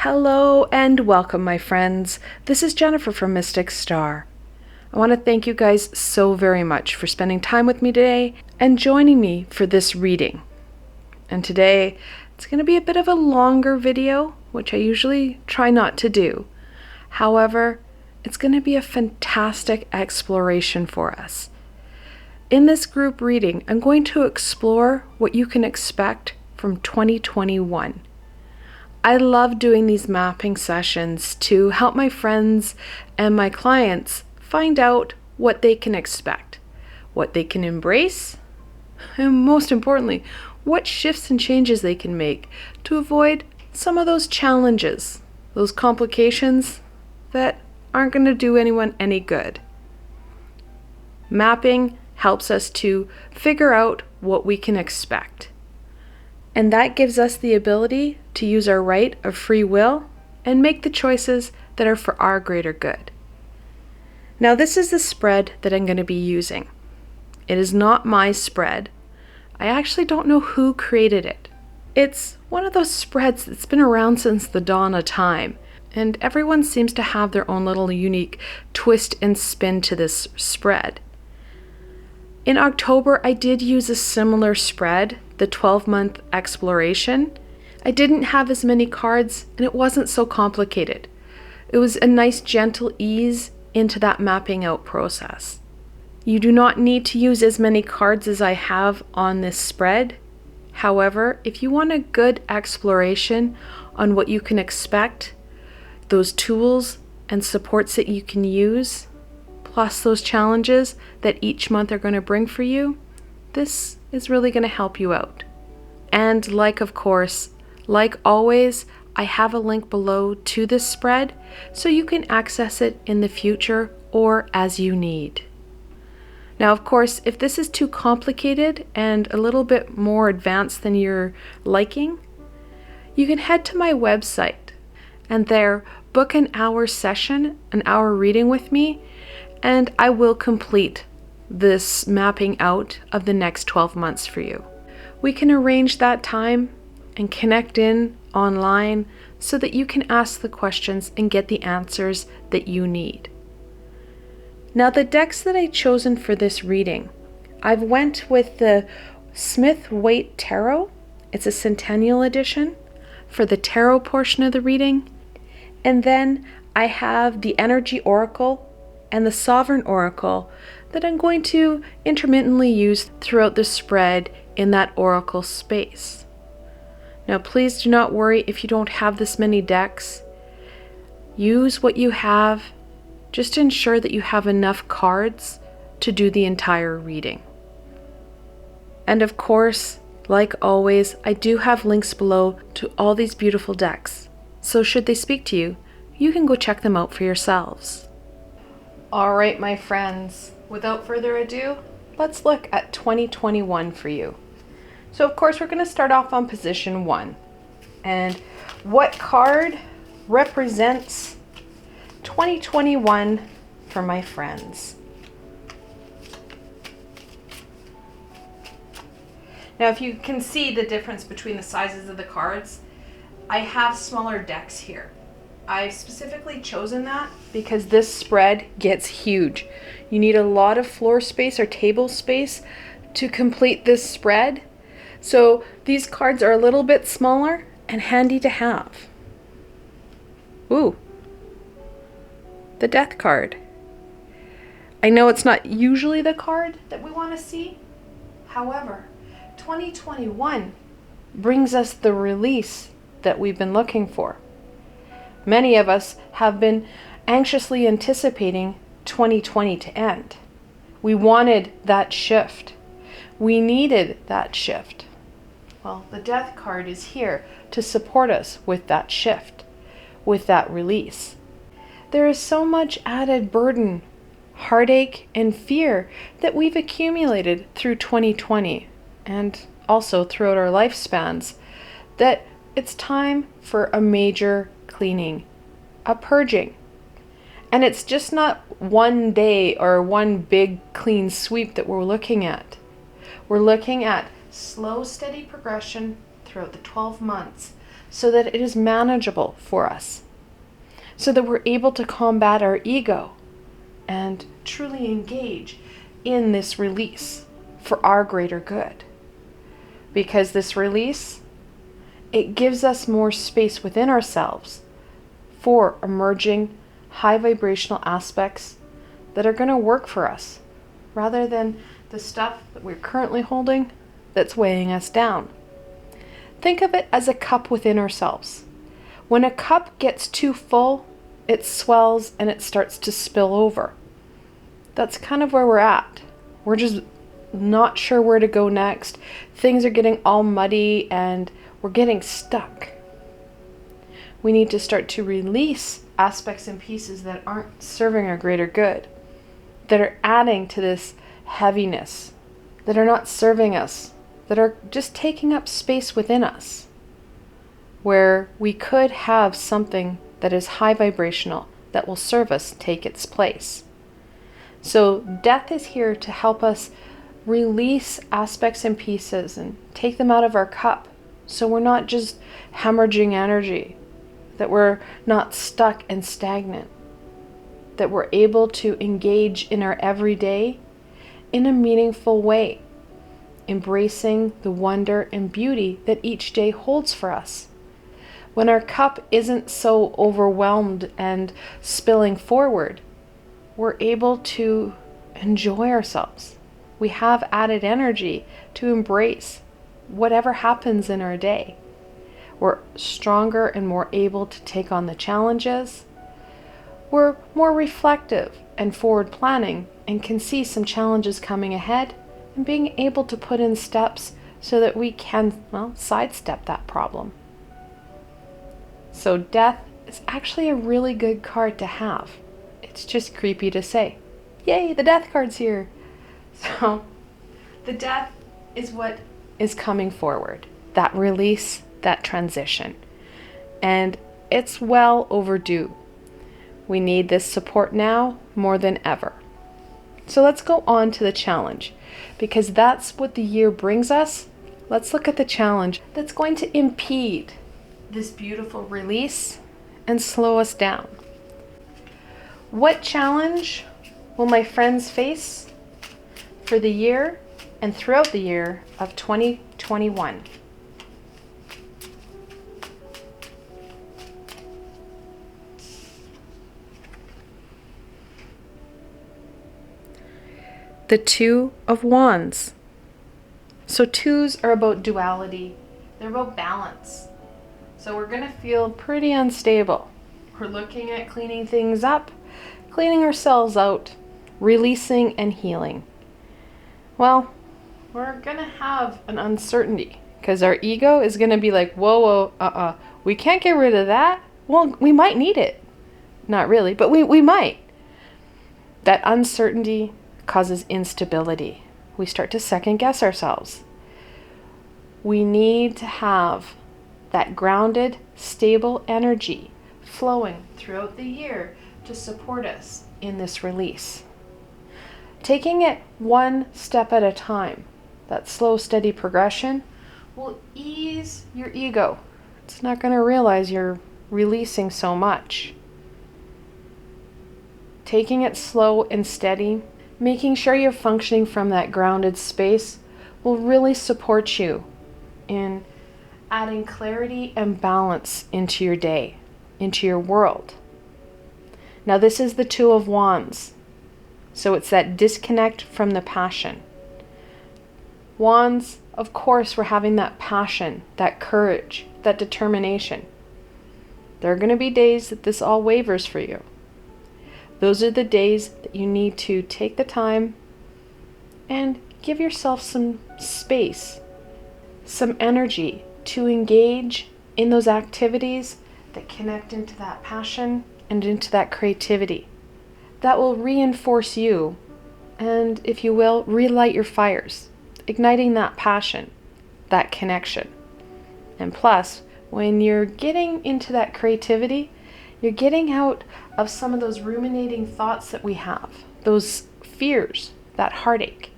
Hello and welcome, my friends. This is Jennifer from Mystic Star. I want to thank you guys so very much for spending time with me today and joining me for this reading. And today, it's going to be a bit of a longer video, which I usually try not to do. However, it's going to be a fantastic exploration for us. In this group reading, I'm going to explore what you can expect from 2021. I love doing these mapping sessions to help my friends and my clients find out what they can expect, what they can embrace, and most importantly, what shifts and changes they can make to avoid some of those challenges, those complications that aren't going to do anyone any good. Mapping helps us to figure out what we can expect. And that gives us the ability to use our right of free will and make the choices that are for our greater good. Now, this is the spread that I'm going to be using. It is not my spread. I actually don't know who created it. It's one of those spreads that's been around since the dawn of time, and everyone seems to have their own little unique twist and spin to this spread. In October, I did use a similar spread, the 12-month exploration. I didn't have as many cards, and it wasn't so complicated. It was a nice gentle ease into that mapping out process. You do not need to use as many cards as I have on this spread. However, if you want a good exploration on what you can expect, those tools and supports that you can use, plus those challenges that each month are going to bring for you, this is really going to help you out. And like always, I have a link below to this spread so you can access it in the future or as you need. Now, of course, if this is too complicated and a little bit more advanced than you're liking, you can head to my website and there book an hour session, an hour reading with me, and I will complete this mapping out of the next 12 months for you. We can arrange that time and connect in online so that you can ask the questions and get the answers that you need. Now, the decks that I've chosen for this reading, I've went with the Smith-Waite Tarot. It's a Centennial edition for the tarot portion of the reading. And then I have the Energy Oracle and the Sovereign Oracle that I'm going to intermittently use throughout the spread in that oracle space. Now, please do not worry if you don't have this many decks. Use what you have. Just ensure that you have enough cards to do the entire reading. And of course, like always, I do have links below to all these beautiful decks. So should they speak to you, you can go check them out for yourselves. All right, my friends, without further ado, let's look at 2021 for you. So of course, we're going to start off on position 1. And what card represents 2021 for my friends? Now, if you can see the difference between the sizes of the cards, I have smaller decks here. I've specifically chosen that because this spread gets huge. You need a lot of floor space or table space to complete this spread. So these cards are a little bit smaller and handy to have. Ooh, the Death card. I know it's not usually the card that we want to see. However, 2021 brings us the release that we've been looking for. Many of us have been anxiously anticipating 2020 to end. We wanted that shift. We needed that shift. Well, the Death card is here to support us with that shift, with that release. There is so much added burden, heartache, and fear that we've accumulated through 2020 and also throughout our lifespans that it's time for a major cleaning, a purging. And it's just not one day or one big clean sweep that we're looking at. We're looking at slow, steady progression throughout the 12 months so that it is manageable for us, so that we're able to combat our ego and truly engage in this release for our greater good. Because this release, it gives us more space within ourselves for emerging high vibrational aspects that are going to work for us, rather than the stuff that we're currently holding that's weighing us down. Think of it as a cup within ourselves. When a cup gets too full, it swells and it starts to spill over. That's kind of where we're at. We're just not sure where to go next. Things are getting all muddy and we're getting stuck. We need to start to release aspects and pieces that aren't serving our greater good, that are adding to this heaviness, that are not serving us, that are just taking up space within us, where we could have something that is high vibrational that will serve us take its place. So death is here to help us release aspects and pieces and take them out of our cup, so we're not just hemorrhaging energy, that we're not stuck and stagnant, that we're able to engage in our everyday in a meaningful way, embracing the wonder and beauty that each day holds for us. When our cup isn't so overwhelmed and spilling forward, we're able to enjoy ourselves. We have added energy to embrace whatever happens in our day. We're stronger and more able to take on the challenges. We're more reflective and forward planning and can see some challenges coming ahead and being able to put in steps so that we can, sidestep that problem. So death is actually a really good card to have. It's just creepy to say, yay, the death card's here. So the death is what is coming forward, that release, that transition. And it's well overdue. We need this support now more than ever. So let's go on to the challenge, because that's what the year brings us. Let's look at the challenge that's going to impede this beautiful release and slow us down. What challenge will my friends face for the year and throughout the year of 2021? The Two of Wands. So twos are about duality. They're about balance. So we're going to feel pretty unstable. We're looking at cleaning things up, cleaning ourselves out, releasing and healing. Well, we're going to have an uncertainty because our ego is going to be like, whoa, we can't get rid of that. Well, we might need it. Not really, but we might. That uncertainty causes instability. We start to second guess ourselves. We need to have that grounded, stable energy flowing throughout the year to support us in this release. Taking it one step at a time, that slow, steady progression, will ease your ego. It's not going to realize you're releasing so much. Taking it slow and steady, making sure you're functioning from that grounded space will really support you in adding clarity and balance into your day, into your world. Now this is the Two of Wands. So it's that disconnect from the passion. Wands, of course, we're having that passion, that courage, that determination. There are going to be days that this all wavers for you. Those are the days that you need to take the time and give yourself some space, some energy to engage in those activities that connect into that passion and into that creativity. That will reinforce you and, if you will, relight your fires, igniting that passion, that connection. And plus, when you're getting into that creativity, you're getting out of some of those ruminating thoughts that we have, those fears, that heartache,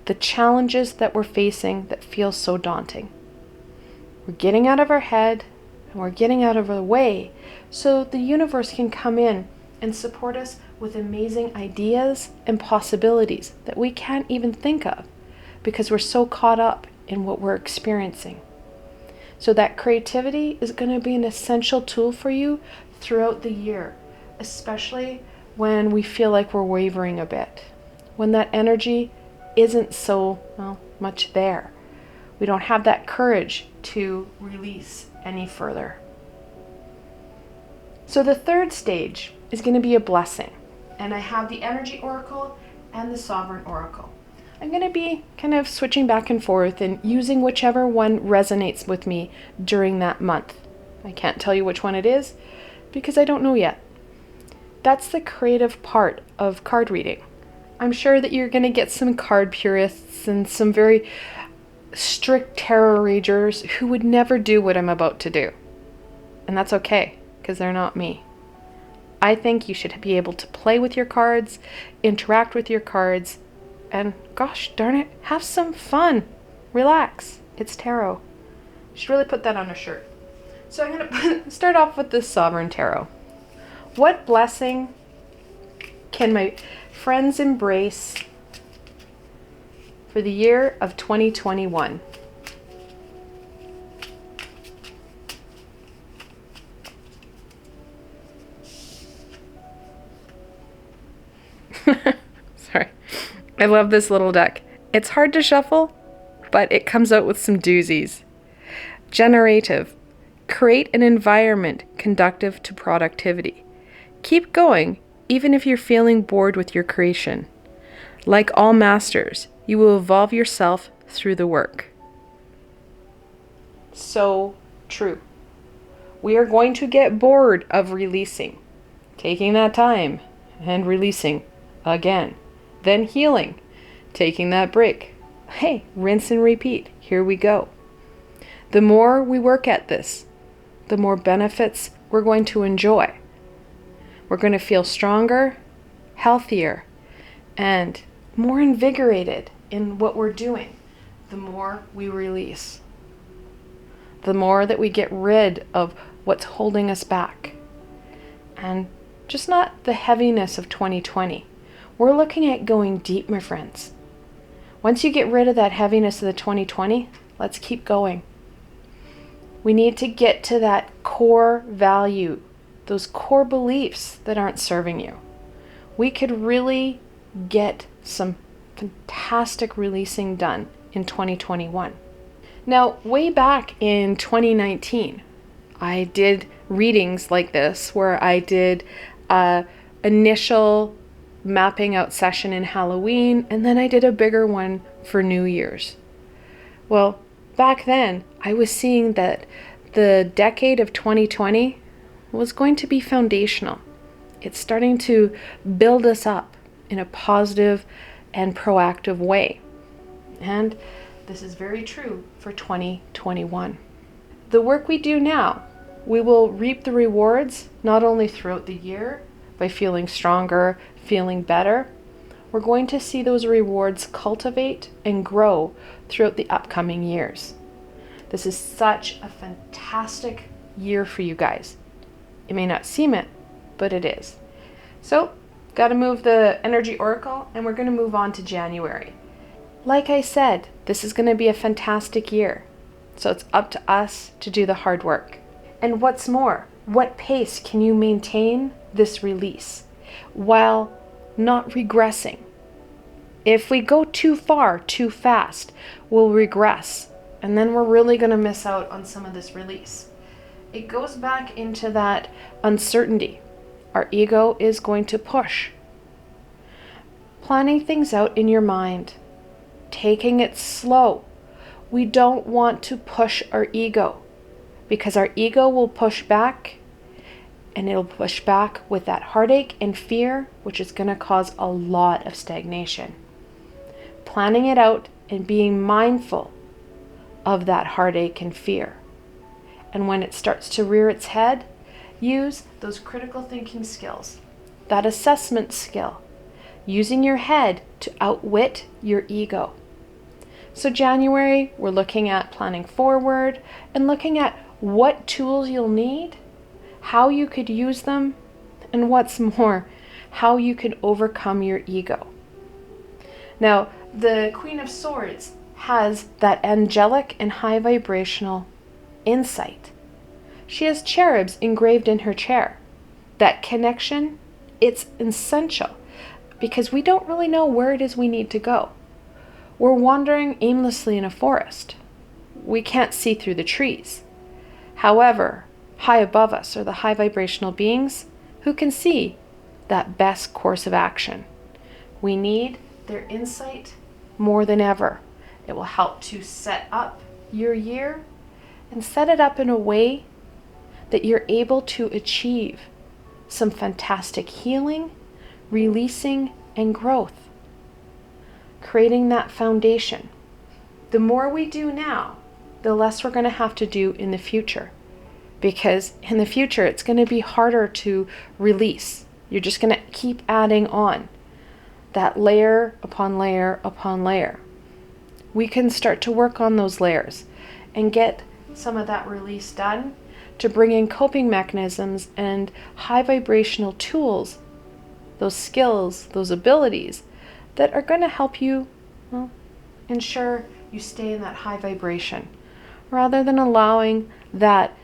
the challenges that we're facing that feel so daunting. We're getting out of our head and we're getting out of our way so the universe can come in and support us with amazing ideas and possibilities that we can't even think of because we're so caught up in what we're experiencing. So that creativity is going to be an essential tool for you throughout the year, especially when we feel like we're wavering a bit, when that energy isn't so much there. We don't have that courage to release any further. So the third stage is going to be a blessing. And I have the Energy Oracle and the Sovereign Oracle. I'm going to be kind of switching back and forth and using whichever one resonates with me during that month. I can't tell you which one it is because I don't know yet. That's the creative part of card reading. I'm sure that you're going to get some card purists and some very strict tarot readers who would never do what I'm about to do. And that's okay, because they're not me. I think you should be able to play with your cards, interact with your cards, and gosh darn it, have some fun. Relax. It's tarot. You should really put that on a shirt. So I'm going to start off with the Sovereign Tarot. What blessing can my friends embrace for the year of 2021? Sorry. I love this little deck. It's hard to shuffle, but it comes out with some doozies. Generative. Create an environment conducive to productivity. Keep going, even if you're feeling bored with your creation. Like all masters, you will evolve yourself through the work. So true. We are going to get bored of releasing, taking that time and releasing again, then healing, taking that break. Hey, rinse and repeat. Here we go. The more we work at this, the more benefits we're going to enjoy. We're going to feel stronger, healthier, and more invigorated in what we're doing. The more we release, the more that we get rid of what's holding us back. And just not the heaviness of 2020. We're looking at going deep, my friends. Once you get rid of that heaviness of the 2020, let's keep going. We need to get to that core value, those core beliefs that aren't serving you. We could really get some fantastic releasing done in 2021. Now, way back in 2019, I did readings like this where I did an initial mapping out session in Halloween, and then I did a bigger one for New Year's. Well, back then, I was seeing that the decade of 2020 was going to be foundational. It's starting to build us up in a positive and proactive way. And this is very true for 2021. The work we do now, we will reap the rewards not only throughout the year by feeling stronger, feeling better. We're going to see those rewards cultivate and grow throughout the upcoming years. This is such a fantastic year for you guys. It may not seem it, but it is. So, got to move the Energy Oracle, and we're going to move on to January. Like I said, this is going to be a fantastic year. So it's up to us to do the hard work. And what's more, what pace can you maintain this release while not regressing? If we go too far, too fast, we'll regress. And then we're really going to miss out on some of this release. It goes back into that uncertainty. Our ego is going to push. Planning things out in your mind. Taking it slow. We don't want to push our ego because our ego will push back, and it'll push back with that heartache and fear, which is going to cause a lot of stagnation. Planning it out and being mindful of that heartache and fear. And when it starts to rear its head, use those critical thinking skills, that assessment skill, using your head to outwit your ego. So January, we're looking at planning forward and looking at what tools you'll need, how you could use them, and what's more, how you can overcome your ego. Now, the Queen of Swords has that angelic and high vibrational insight. She has cherubs engraved in her chair. That connection, it's essential because we don't really know where it is we need to go. We're wandering aimlessly in a forest. We can't see through the trees. However, high above us are the high vibrational beings who can see that best course of action. We need their insight more than ever. It will help to set up your year and set it up in a way that you're able to achieve some fantastic healing, releasing, and growth. Creating that foundation. The more we do now, the less we're going to have to do in the future. Because in the future, it's going to be harder to release. You're just going to keep adding on that layer upon layer upon layer. We can start to work on those layers and get some of that release done to bring in coping mechanisms and high vibrational tools, those skills, those abilities that are going to help you, well, ensure you stay in that high vibration rather than allowing that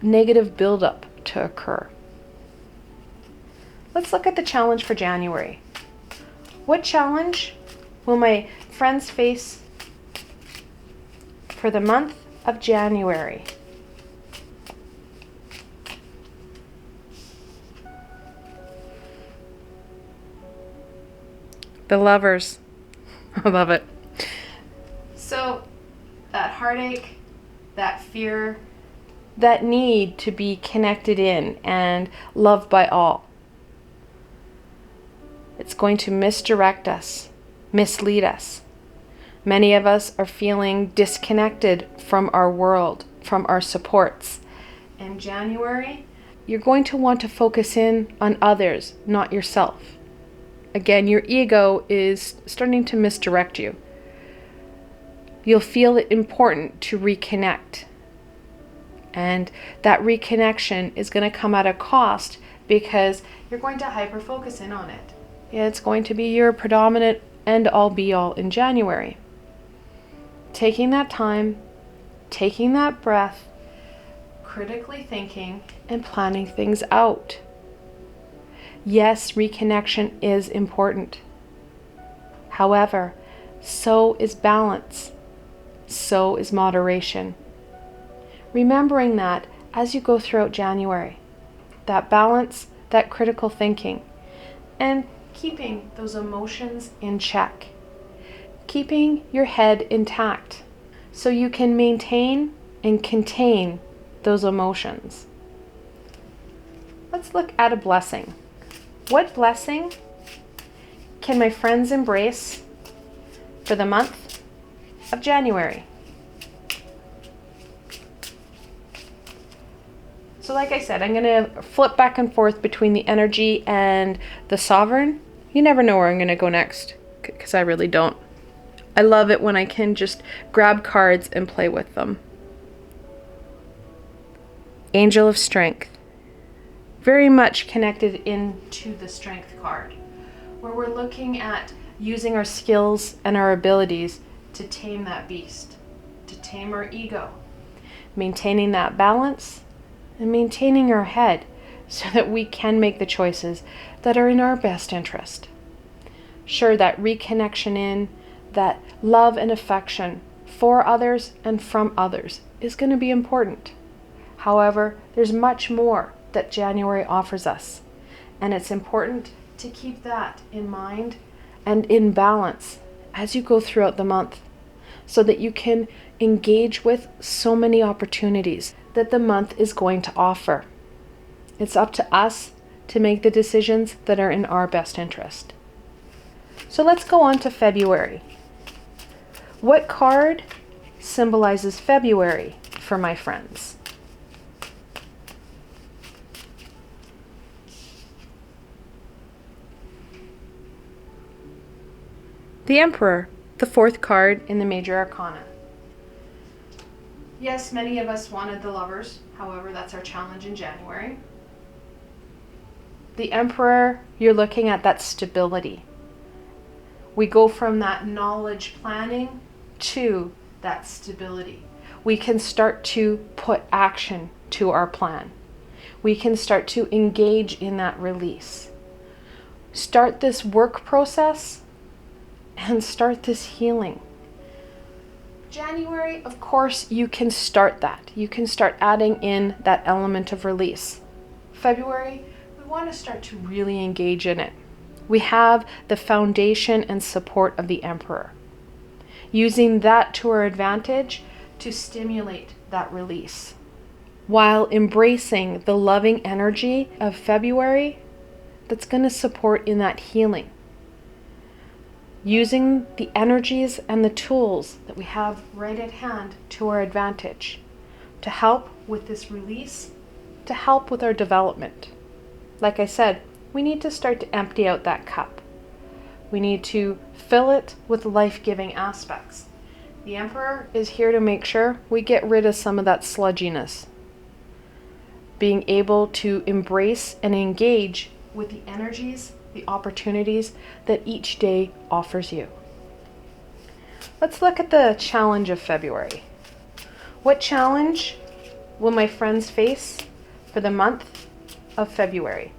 negative buildup to occur. Let's look at the challenge for January. What challenge will my friends face for the month of January? The Lovers. I love it. So, that heartache, that fear, that need to be connected in and loved by all. It's going to misdirect us, mislead us. Many of us are feeling disconnected from our world, from our supports. In January, you're going to want to focus in on others, not yourself. Again, your ego is starting to misdirect you. You'll feel it important to reconnect. And that reconnection is going to come at a cost because you're going to hyper-focus in on it. It's going to be your predominant end-all be-all in January. Taking that time, taking that breath, critically thinking, and planning things out. Yes, reconnection is important. However, so is balance. So is moderation. Remembering that as you go throughout January, that balance, that critical thinking, and keeping those emotions in check. Keeping your head intact so you can maintain and contain those emotions. Let's look at a blessing. What blessing can my friends embrace for the month of January? So like I said, I'm going to flip back and forth between the energy and the sovereign. You never know where I'm going to go next, because I really don't. I love it when I can just grab cards and play with them. Angel of Strength. Very much connected into the Strength card, where we're looking at using our skills and our abilities to tame that beast, to tame our ego, maintaining that balance, and maintaining our head so that we can make the choices that are in our best interest. Sure, that reconnection in, that love and affection for others and from others is going to be important. However, there's much more that January offers us, and it's important to keep that in mind and in balance as you go throughout the month so that you can engage with so many opportunities that the month is going to offer. It's up to us to make the decisions that are in our best interest. So let's go on to February. What card symbolizes February for my friends? The Emperor, the fourth card in the Major Arcana. Yes, many of us wanted the Lovers. However, that's our challenge in January. The Emperor, you're looking at that stability. We go from that knowledge planning to that stability. We can start to put action to our plan. We can start to engage in that release. Start this work process and start this healing. January, of course, you can start that. You can start adding in that element of release. February, we want to start to really engage in it. We have the foundation and support of the Emperor. Using that to our advantage to stimulate that release. While embracing the loving energy of February that's going to support in that healing. Using the energies and the tools that we have right at hand to our advantage to help with this release, to help with our development. Like I said, we need to start to empty out that cup. We need to fill it with life-giving aspects. The Emperor is here to make sure we get rid of some of that sludginess. Being able to embrace and engage with the energies, the opportunities that each day offers you. Let's look at the challenge of February. What challenge will my friends face for the month of February?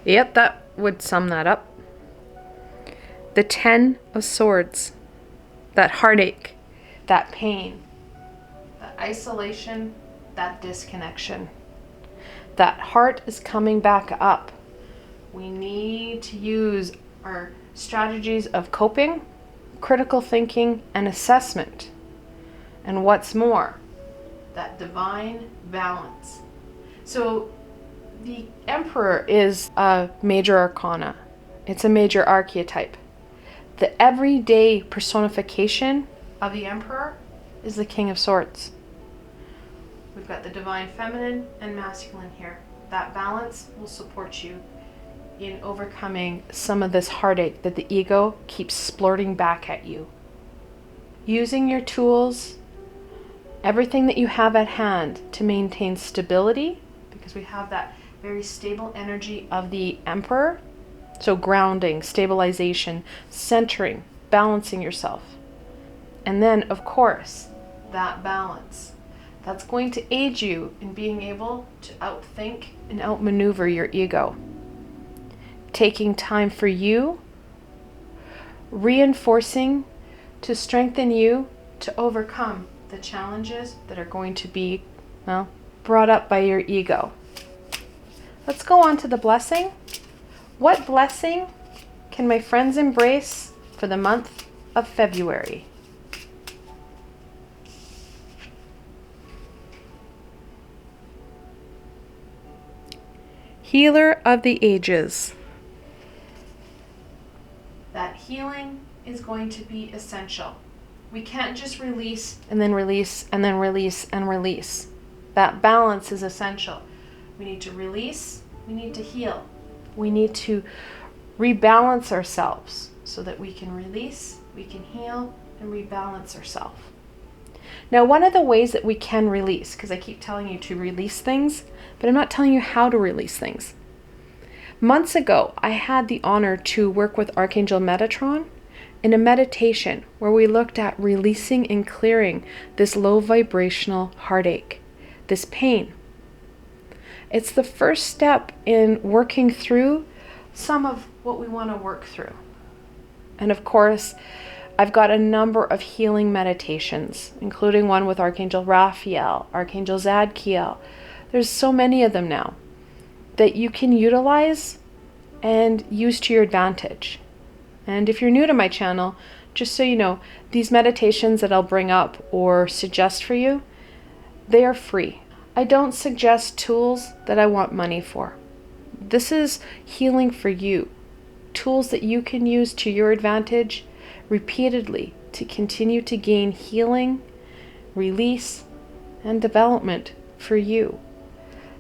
Yep, that would sum that up. The 10 of Swords, that heartache, that pain, that isolation, that disconnection. That heart is coming back up. We need to use our strategies of coping, critical thinking, and assessment. And what's more, that divine balance. So the Emperor is a major arcana. It's a major archetype. The everyday personification of the Emperor is the King of Swords. We've got the divine feminine and masculine here. That balance will support you in overcoming some of this heartache that the ego keeps splurting back at you. Using your tools, everything that you have at hand to maintain stability, because we have that very stable energy of the Emperor. So grounding, stabilization, centering, balancing yourself. And then, of course, that balance. That's going to aid you in being able to outthink and outmaneuver your ego. Taking time for you, reinforcing to strengthen you to overcome the challenges that are going to be, well, brought up by your ego. Let's go on to the blessing. What blessing can my friends embrace for the month of February? Healer of the ages. That healing is going to be essential. We can't just release and then release and then release and release. That balance is essential. We need to release, we need to heal. We need to rebalance ourselves so that we can release, we can heal, and rebalance ourselves. Now, one of the ways that we can release, because I keep telling you to release things, but I'm not telling you how to release things. Months ago, I had the honor to work with Archangel Metatron in a meditation where we looked at releasing and clearing this low vibrational heartache, this pain. It's the first step in working through some of what we want to work through. And of course, I've got a number of healing meditations, including one with Archangel Raphael, Archangel Zadkiel. There's so many of them now that you can utilize and use to your advantage. And if you're new to my channel, just so you know, these meditations that I'll bring up or suggest for you, they are free. I don't suggest tools that I want money for. This is healing for you. Tools that you can use to your advantage repeatedly to continue to gain healing, release, and development for you.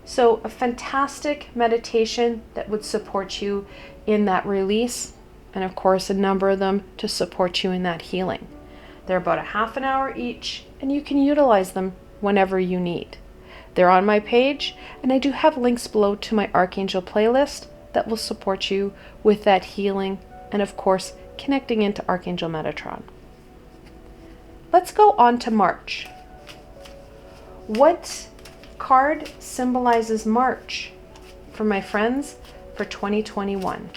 So a fantastic meditation that would support you in that release, and of course a number of them to support you in that healing. They're about a half an hour each, and you can utilize them whenever you need. They're on my page, and I do have links below to my Archangel playlist that will support you with that healing and, of course, connecting into Archangel Metatron. Let's go on to March. What card symbolizes March for my friends for 2021?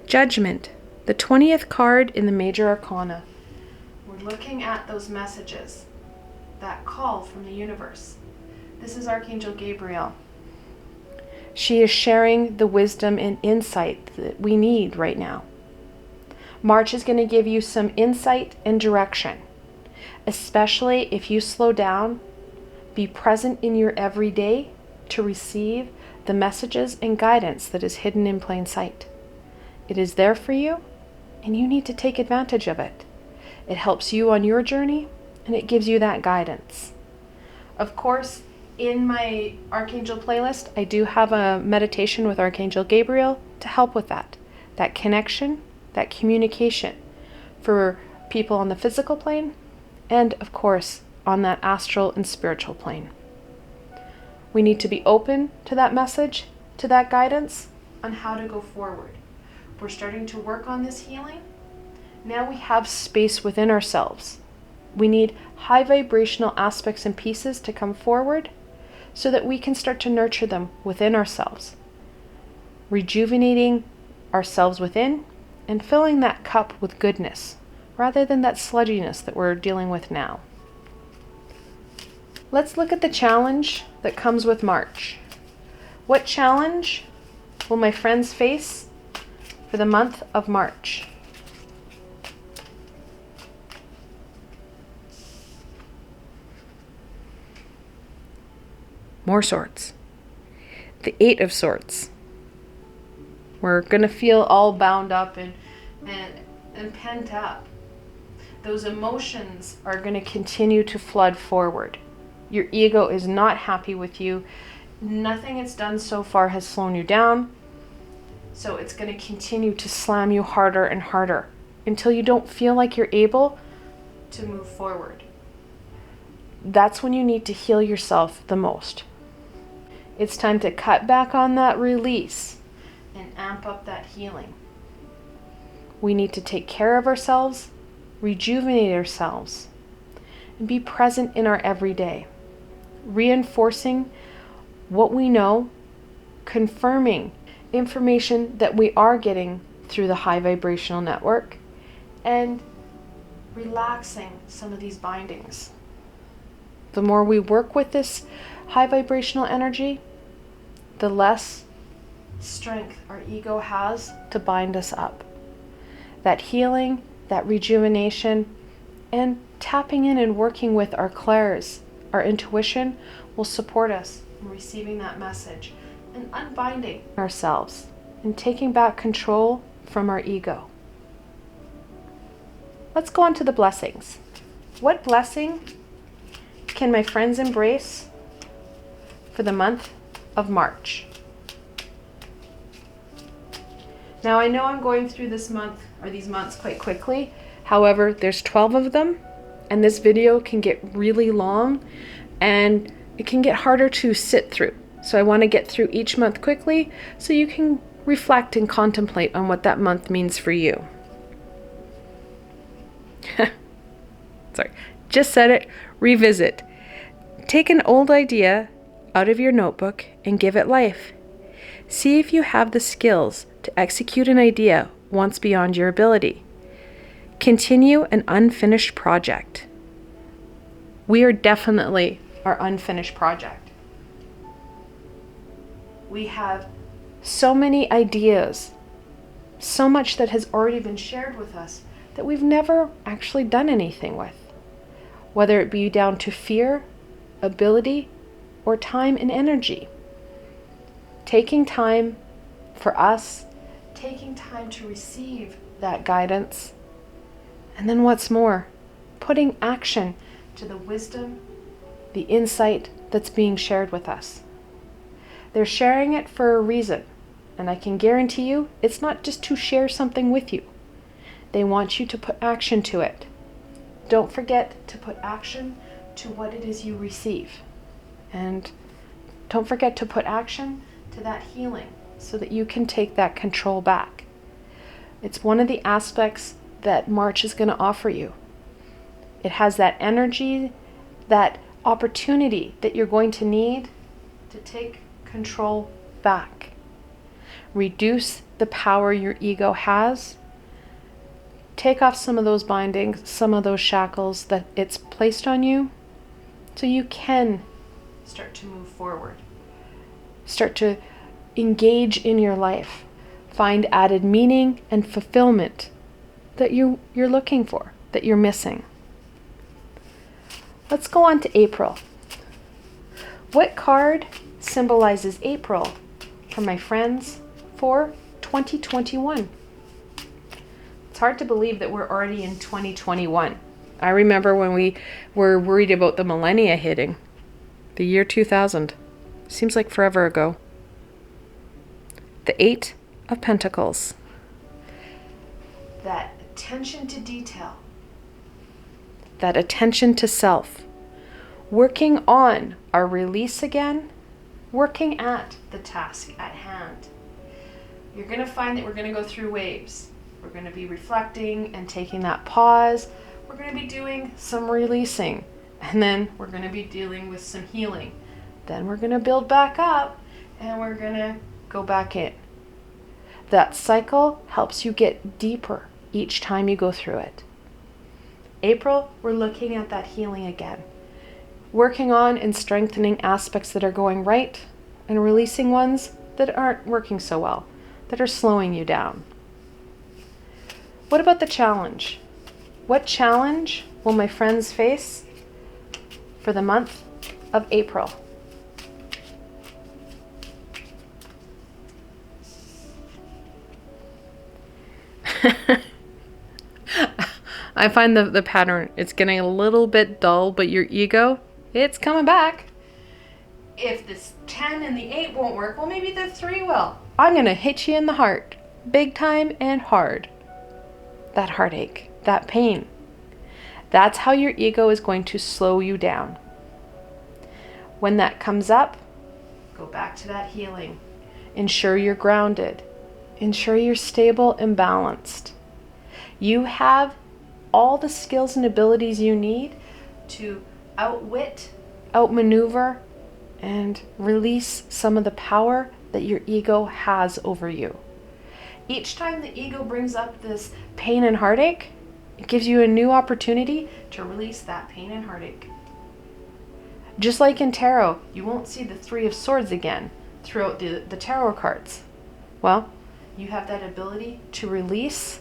Judgment, the 20th card in the Major Arcana. We're looking at those messages, that call from the universe. This is Archangel Gabriel. She is sharing the wisdom and insight that we need right now. March is going to give you some insight and direction, especially if you slow down, be present in your everyday to receive the messages and guidance that is hidden in plain sight. It is there for you, and you need to take advantage of it. It helps you on your journey, and it gives you that guidance. Of course, in my Archangel playlist, I do have a meditation with Archangel Gabriel to help with that connection, that communication for people on the physical plane, and of course, on that astral and spiritual plane. We need to be open to that message, to that guidance on how to go forward. We're starting to work on this healing. Now we have space within ourselves. We need high vibrational aspects and pieces to come forward so that we can start to nurture them within ourselves, rejuvenating ourselves within and filling that cup with goodness rather than that sludginess that we're dealing with now. Let's look at the challenge that comes with March. What challenge will my friends face for the month of March? More swords. The 8 of Swords. We're going to feel all bound up and pent up. Those emotions are going to continue to flood forward. Your ego is not happy with you. Nothing it's done so far has slowed you down. So it's going to continue to slam you harder and harder until you don't feel like you're able to move forward. That's when you need to heal yourself the most. It's time to cut back on that release and amp up that healing. We need to take care of ourselves, rejuvenate ourselves, and be present in our everyday, reinforcing what we know, confirming information that we are getting through the high vibrational network, and relaxing some of these bindings. The more we work with this high vibrational energy, the less strength our ego has to bind us up. That healing, that rejuvenation, and tapping in and working with our clairs, our intuition, will support us in receiving that message and unbinding ourselves and taking back control from our ego. Let's go on to the blessings. What blessing can my friends embrace for the month of March? Now I know I'm going through this month or these months quite quickly. However, there's 12 of them, and this video can get really long and it can get harder to sit through. So I want to get through each month quickly so you can reflect and contemplate on what that month means for you. Sorry, just said it. Revisit. Take an old idea out of your notebook and give it life. See if you have the skills to execute an idea once beyond your ability. Continue an unfinished project. We are definitely our unfinished project. We have so many ideas, so much that has already been shared with us that we've never actually done anything with, whether it be down to fear, ability, or time and energy. Taking time for us, taking time to receive that guidance, and then what's more, putting action to the wisdom, the insight that's being shared with us. They're sharing it for a reason. And I can guarantee you, it's not just to share something with you. They want you to put action to it. Don't forget to put action to what it is you receive. And don't forget to put action to that healing so that you can take that control back. It's one of the aspects that March is going to offer you. It has that energy, that opportunity that you're going to need to take control back. Reduce the power your ego has. Take off some of those bindings, some of those shackles that it's placed on you, so you can start to move forward. Start to engage in your life. Find added meaning and fulfillment that you're looking for, that you're missing. Let's go on to April. What card symbolizes April for my friends for 2021? It's hard to believe that we're already in 2021. I remember when we were worried about the millennia hitting, the year 2000. Seems like forever ago. The 8 of Pentacles. That attention to detail. That attention to self. Working on our release again. Working at the task at hand. You're going to find that we're going to go through waves. We're going to be reflecting and taking that pause. We're going to be doing some releasing. And then we're going to be dealing with some healing. Then we're going to build back up and we're going to go back in. That cycle helps you get deeper each time you go through it. April, we're looking at that healing again. Working on and strengthening aspects that are going right and releasing ones that aren't working so well, that are slowing you down. What about the challenge? What challenge will my friends face for the month of April? I find the pattern, it's getting a little bit dull, but your ego, it's coming back. If this 10 and the 8 won't work, well, maybe the 3 will. I'm going to hit you in the heart, big time and hard. That heartache, that pain. That's how your ego is going to slow you down. When that comes up, go back to that healing. Ensure you're grounded. Ensure you're stable and balanced. You have all the skills and abilities you need to outwit, outmaneuver, and release some of the power that your ego has over you. Each time the ego brings up this pain and heartache, it gives you a new opportunity to release that pain and heartache. Just like in tarot, you won't see the 3 of Swords again throughout the tarot cards. Well, you have that ability to release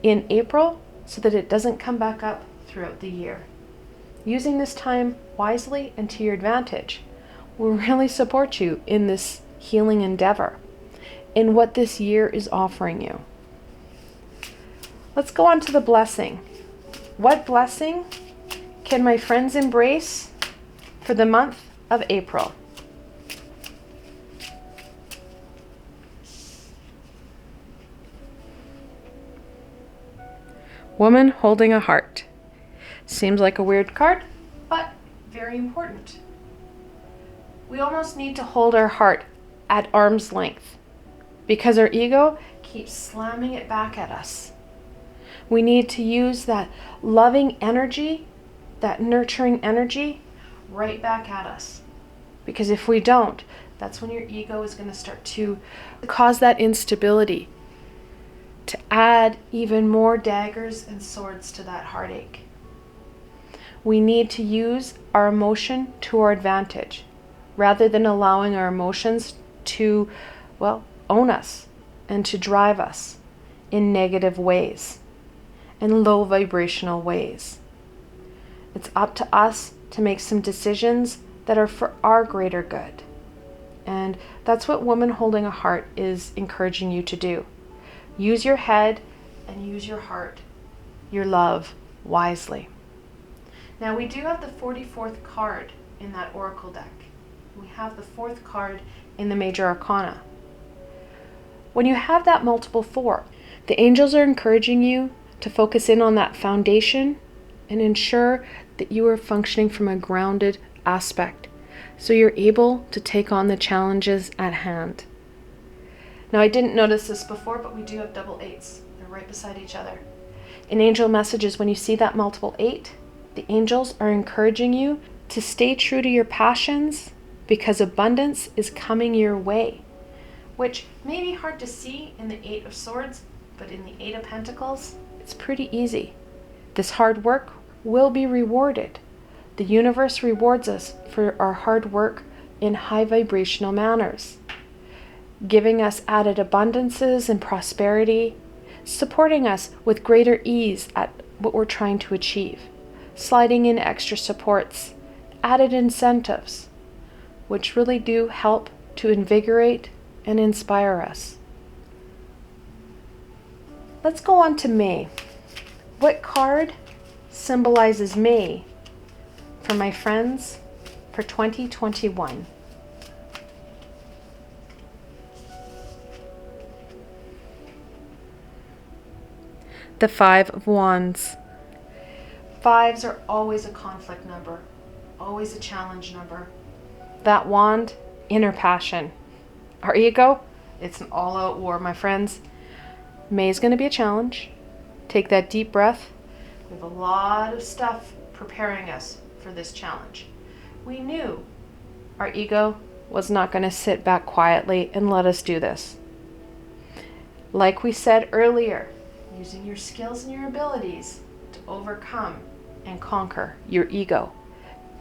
in April so that it doesn't come back up throughout the year. Using this time wisely and to your advantage will really support you in this healing endeavor, in what this year is offering you. Let's go on to the blessing. What blessing can my friends embrace for the month of April? Woman holding a heart. Seems like a weird card, but very important. We almost need to hold our heart at arm's length because our ego keeps slamming it back at us. We need to use that loving energy, that nurturing energy, right back at us. Because if we don't, that's when your ego is going to start to cause that instability, to add even more daggers and swords to that heartache. We need to use our emotion to our advantage, rather than allowing our emotions to, own us and to drive us in negative ways, in low vibrational ways. It's up to us to make some decisions that are for our greater good. And that's what Woman Holding a Heart is encouraging you to do. Use your head and use your heart, your love, wisely. Now we do have the 44th card in that oracle deck. We have the 4th card in the major arcana. When you have that multiple 4, the angels are encouraging you to focus in on that foundation and ensure that you are functioning from a grounded aspect, so you're able to take on the challenges at hand. Now, I didn't notice this before, but we do have double 8s. They're right beside each other. In angel messages, when you see that multiple 8, the angels are encouraging you to stay true to your passions because abundance is coming your way, which may be hard to see in the 8 of Swords, but in the 8 of Pentacles, it's pretty easy. This hard work will be rewarded. The universe rewards us for our hard work in high vibrational manners, giving us added abundances and prosperity, supporting us with greater ease at what we're trying to achieve, sliding in extra supports, added incentives, which really do help to invigorate and inspire us. Let's go on to May. What card symbolizes May for my friends for 2021? The 5 of Wands. 5s are always a conflict number, always a challenge number. That wand, inner passion. Our ego, it's an all-out war, my friends. May is going to be a challenge. Take that deep breath. We have a lot of stuff preparing us for this challenge. We knew our ego was not going to sit back quietly and let us do this. Like we said earlier, using your skills and your abilities to overcome and conquer your ego.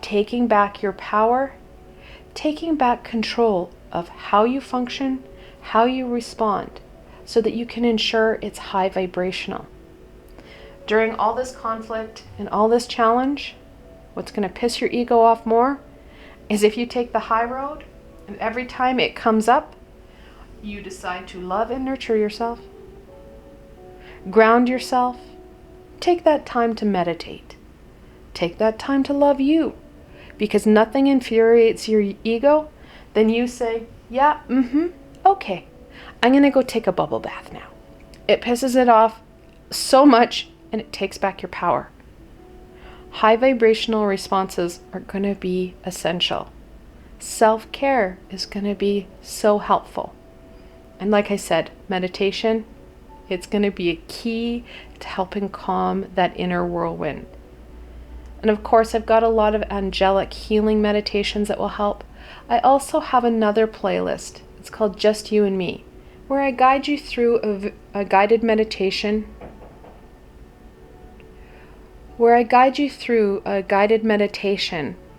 Taking back your power, taking back control of how you function, how you respond, so that you can ensure it's high vibrational. During all this conflict and all this challenge, what's going to piss your ego off more is if you take the high road and every time it comes up, you decide to love and nurture yourself, ground yourself, take that time to meditate, take that time to love you, because nothing infuriates your ego than you say, yeah, okay, I'm going to go take a bubble bath now. It pisses it off so much and it takes back your power. High vibrational responses are going to be essential. Self-care is going to be so helpful. And like I said, meditation, it's going to be a key to helping calm that inner whirlwind. And of course, I've got a lot of angelic healing meditations that will help. I also have another playlist. It's called Just You and Me, where I guide you through a guided meditation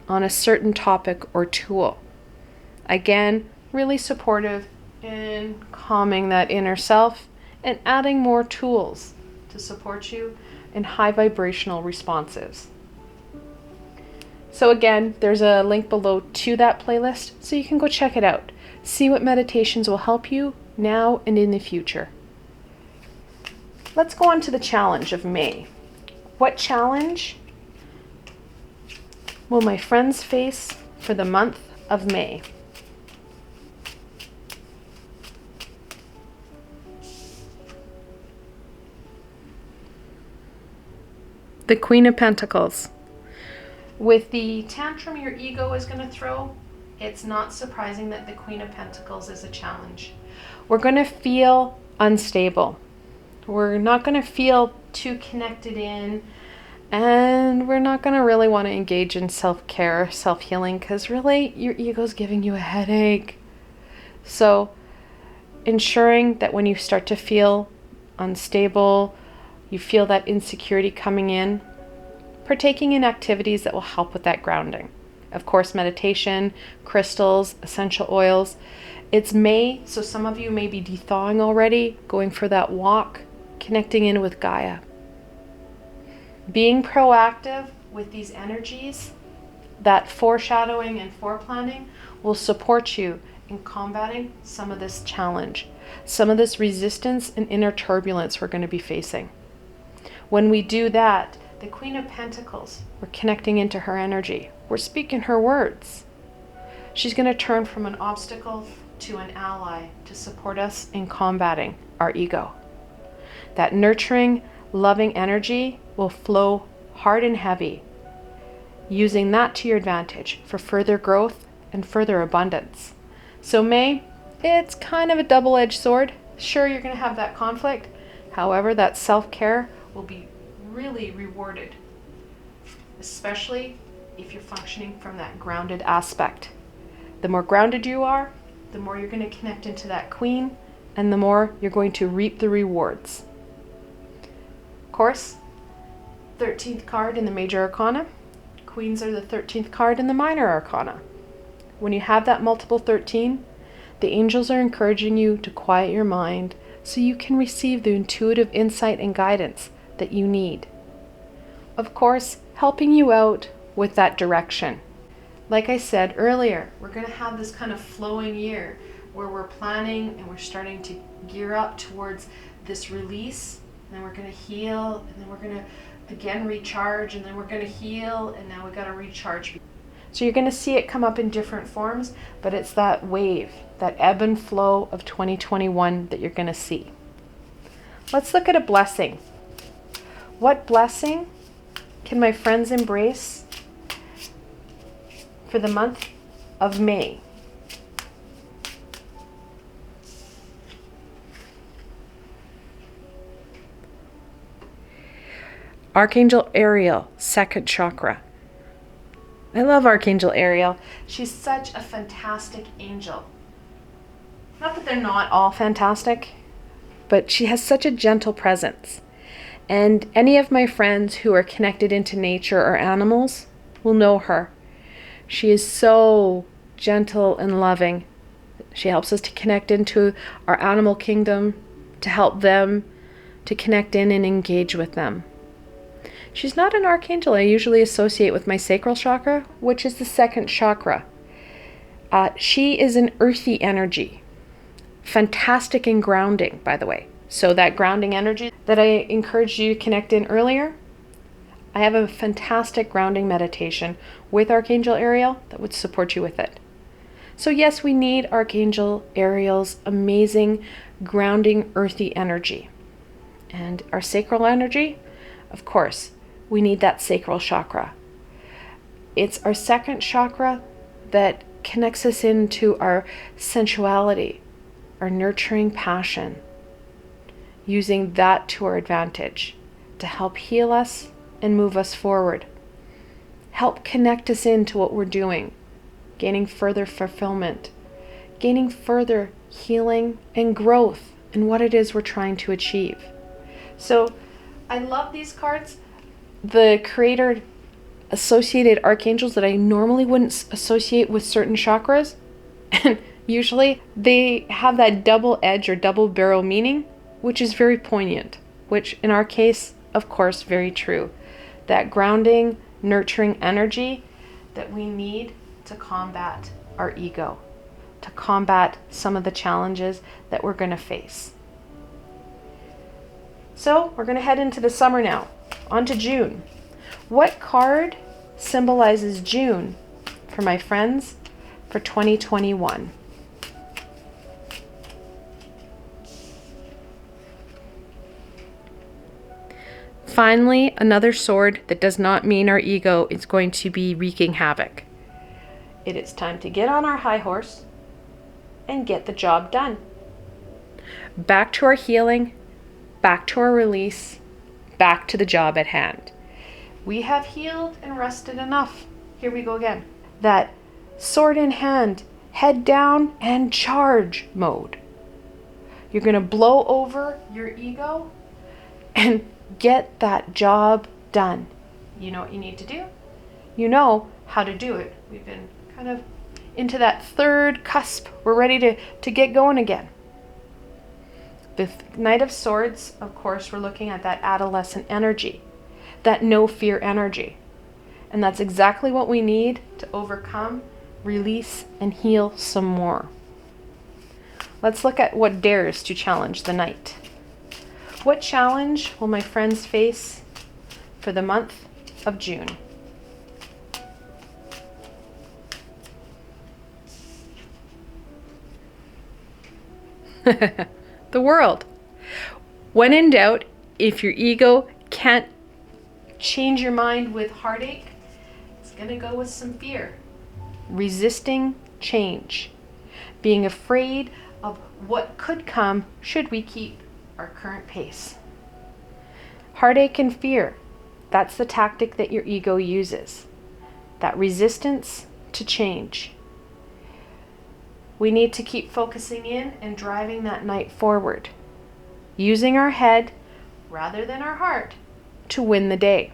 on a certain topic or tool. Again, really supportive in calming that inner self and adding more tools to support you in high vibrational responses. So again, there's a link below to that playlist so you can go check it out. See what meditations will help you now and in the future. Let's go on to the challenge of May. What challenge will my friends face for the month of May? The Queen of Pentacles. With the tantrum your ego is going to throw, it's not surprising that the Queen of Pentacles is a challenge. We're going to feel unstable. We're not going to feel too connected in, and we're not going to really want to engage in self-care, self-healing, because really your ego's giving you a headache. So ensuring that when you start to feel unstable, you feel that insecurity coming in, partaking in activities that will help with that grounding. Of course, meditation, crystals, essential oils. It's May, so some of you may be de-thawing already, going for that walk, connecting in with Gaia. Being proactive with these energies, that foreshadowing and foreplanning will support you in combating some of this challenge, some of this resistance and inner turbulence we're going to be facing. When we do that, the Queen of Pentacles, we're connecting into her energy. We're speaking her words. She's going to turn from an obstacle to an ally to support us in combating our ego. That nurturing, loving energy will flow hard and heavy, using that to your advantage for further growth and further abundance. So May, it's kind of a double-edged sword. Sure, you're going to have that conflict. However, that self-care will be really rewarded, especially if you're functioning from that grounded aspect. The more grounded you are, the more you're going to connect into that queen, and the more you're going to reap the rewards. Of course, 13th card in the major arcana. Queens are the 13th card in the minor arcana. When you have that multiple 13, the angels are encouraging you to quiet your mind so you can receive the intuitive insight and guidance that you need. Of course, helping you out with that direction. Like I said earlier, we're going to have this kind of flowing year where we're planning and we're starting to gear up towards this release, and then we're going to heal, and then we're going to again recharge, and then we're going to heal, and now we got to recharge. So you're going to see it come up in different forms, but it's that wave, that ebb and flow of 2021 that you're going to see. Let's look at a blessing. What blessing can my friends embrace for the month of May? Archangel Ariel, second chakra. I love Archangel Ariel. She's such a fantastic angel. Not that they're not all fantastic, but she has such a gentle presence. And any of my friends who are connected into nature or animals will know her. She is so gentle and loving. She helps us to connect into our animal kingdom, to help them to connect in and engage with them. She's not an archangel I usually associate with my sacral chakra, which is the second chakra. She is an earthy energy. Fantastic in grounding, by the way. So that grounding energy that I encouraged you to connect in earlier, I have a fantastic grounding meditation with Archangel Ariel that would support you with it. So yes, we need Archangel Ariel's amazing grounding earthy energy. And our sacral energy, of course, we need that sacral chakra. It's our second chakra that connects us into our sensuality, our nurturing passion, using that to our advantage to help heal us and move us forward. Help connect us into what we're doing, gaining further fulfillment, gaining further healing and growth in what it is we're trying to achieve. So I love these cards. The creator associated archangels that I normally wouldn't associate with certain chakras, and usually they have that double edge or double barrel meaning, which is very poignant, which in our case, of course, very true. That grounding, nurturing energy that we need to combat our ego, to combat some of the challenges that we're going to face. So we're going to head into the summer now, on to June. What card symbolizes June for my friends for 2021? Finally, another sword that does not mean our ego is going to be wreaking havoc. It is time to get on our high horse and get the job done. Back to our healing, back to our release, back to the job at hand. We have healed and rested enough. Here we go again. That sword in hand, head down and charge mode. You're going to blow over your ego and get that job done. You know what you need to do. You know how to do it. We've been kind of into that third cusp. We're ready to get going again. The Knight of Swords, of course, we're looking at that adolescent energy, that no fear energy. And that's exactly what we need to overcome, release, and heal some more. Let's look at what dares to challenge the Knight. What challenge will my friends face for the month of June? The world. When in doubt, if your ego can't change your mind with heartache, it's going to go with some fear. Resisting change. Being afraid of what could come should we keep our current pace. Heartache and fear. That's the tactic that your ego uses. That resistance to change. We need to keep focusing in and driving that night forward. Using our head rather than our heart to win the day.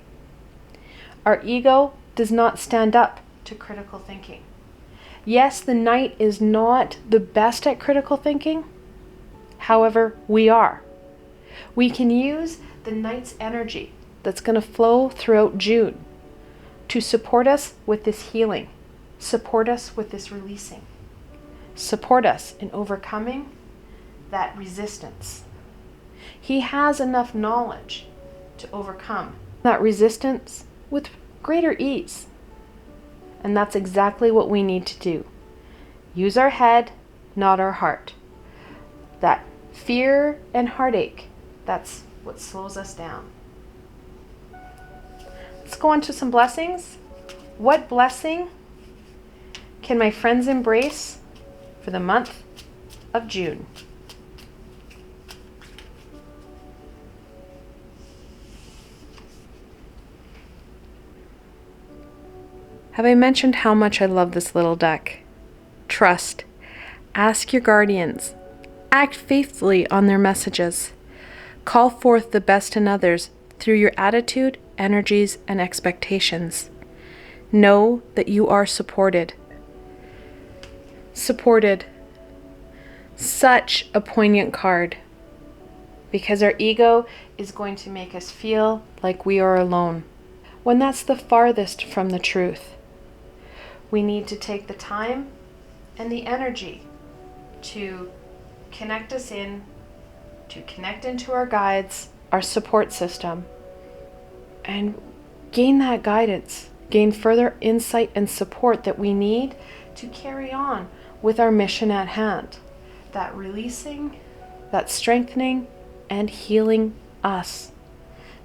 Our ego does not stand up to critical thinking. Yes, the night is not the best at critical thinking. However, we are. We can use the night's energy that's going to flow throughout June to support us with this healing, support us with this releasing, support us in overcoming that resistance. He has enough knowledge to overcome that resistance with greater ease. And that's exactly what we need to do. Use our head, not our heart. That fear and heartache, that's what slows us down. Let's go on to some blessings. What blessing can my friends embrace for the month of June? Have I mentioned how much I love this little deck? Trust. Ask your guardians. Act faithfully on their messages. Call forth the best in others through your attitude, energies, and expectations. Know that you are supported. Supported. Such a poignant card. Because our ego is going to make us feel like we are alone, when that's the farthest from the truth. We need to take the time and the energy to connect us in, to connect into our guides, our support system, and gain that guidance, gain further insight and support that we need to carry on with our mission at hand. That releasing, that strengthening, and healing us.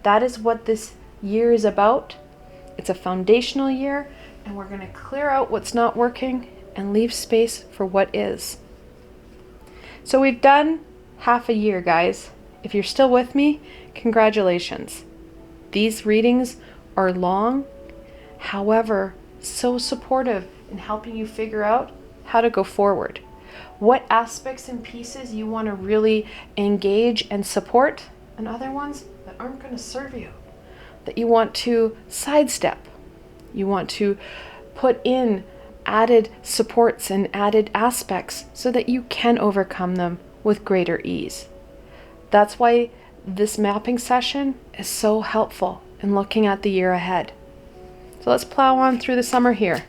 That is what this year is about. It's a foundational year, and we're going to clear out what's not working and leave space for what is. So we've done half a year, guys. If you're still with me, congratulations. These readings are long, however, so supportive in helping you figure out how to go forward. What aspects and pieces you want to really engage and support, and other ones that aren't going to serve you, that you want to sidestep. You want to put in added supports and added aspects so that you can overcome them with greater ease. That's why this mapping session is so helpful in looking at the year ahead. So let's plow on through the summer here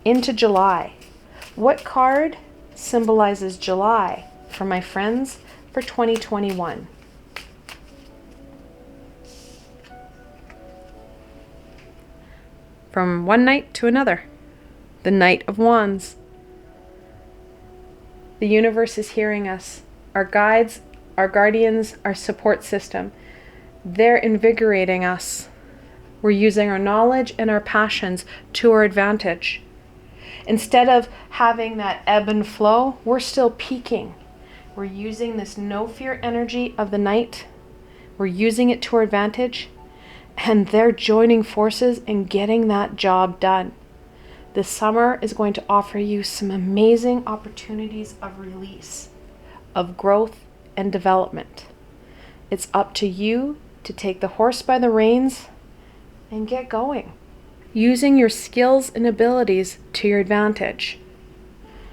into July. What card symbolizes July for my friends for 2021? From one night to another, the Knight of Wands. The universe is hearing us. Our guides, our guardians, our support system, they're invigorating us. We're using our knowledge and our passions to our advantage. Instead of having that ebb and flow, we're still peaking. We're using this no fear energy of the night. We're using it to our advantage. And they're joining forces and getting that job done. This summer is going to offer you some amazing opportunities of release, of growth and development. It's up to you to take the horse by the reins and get going, using your skills and abilities to your advantage.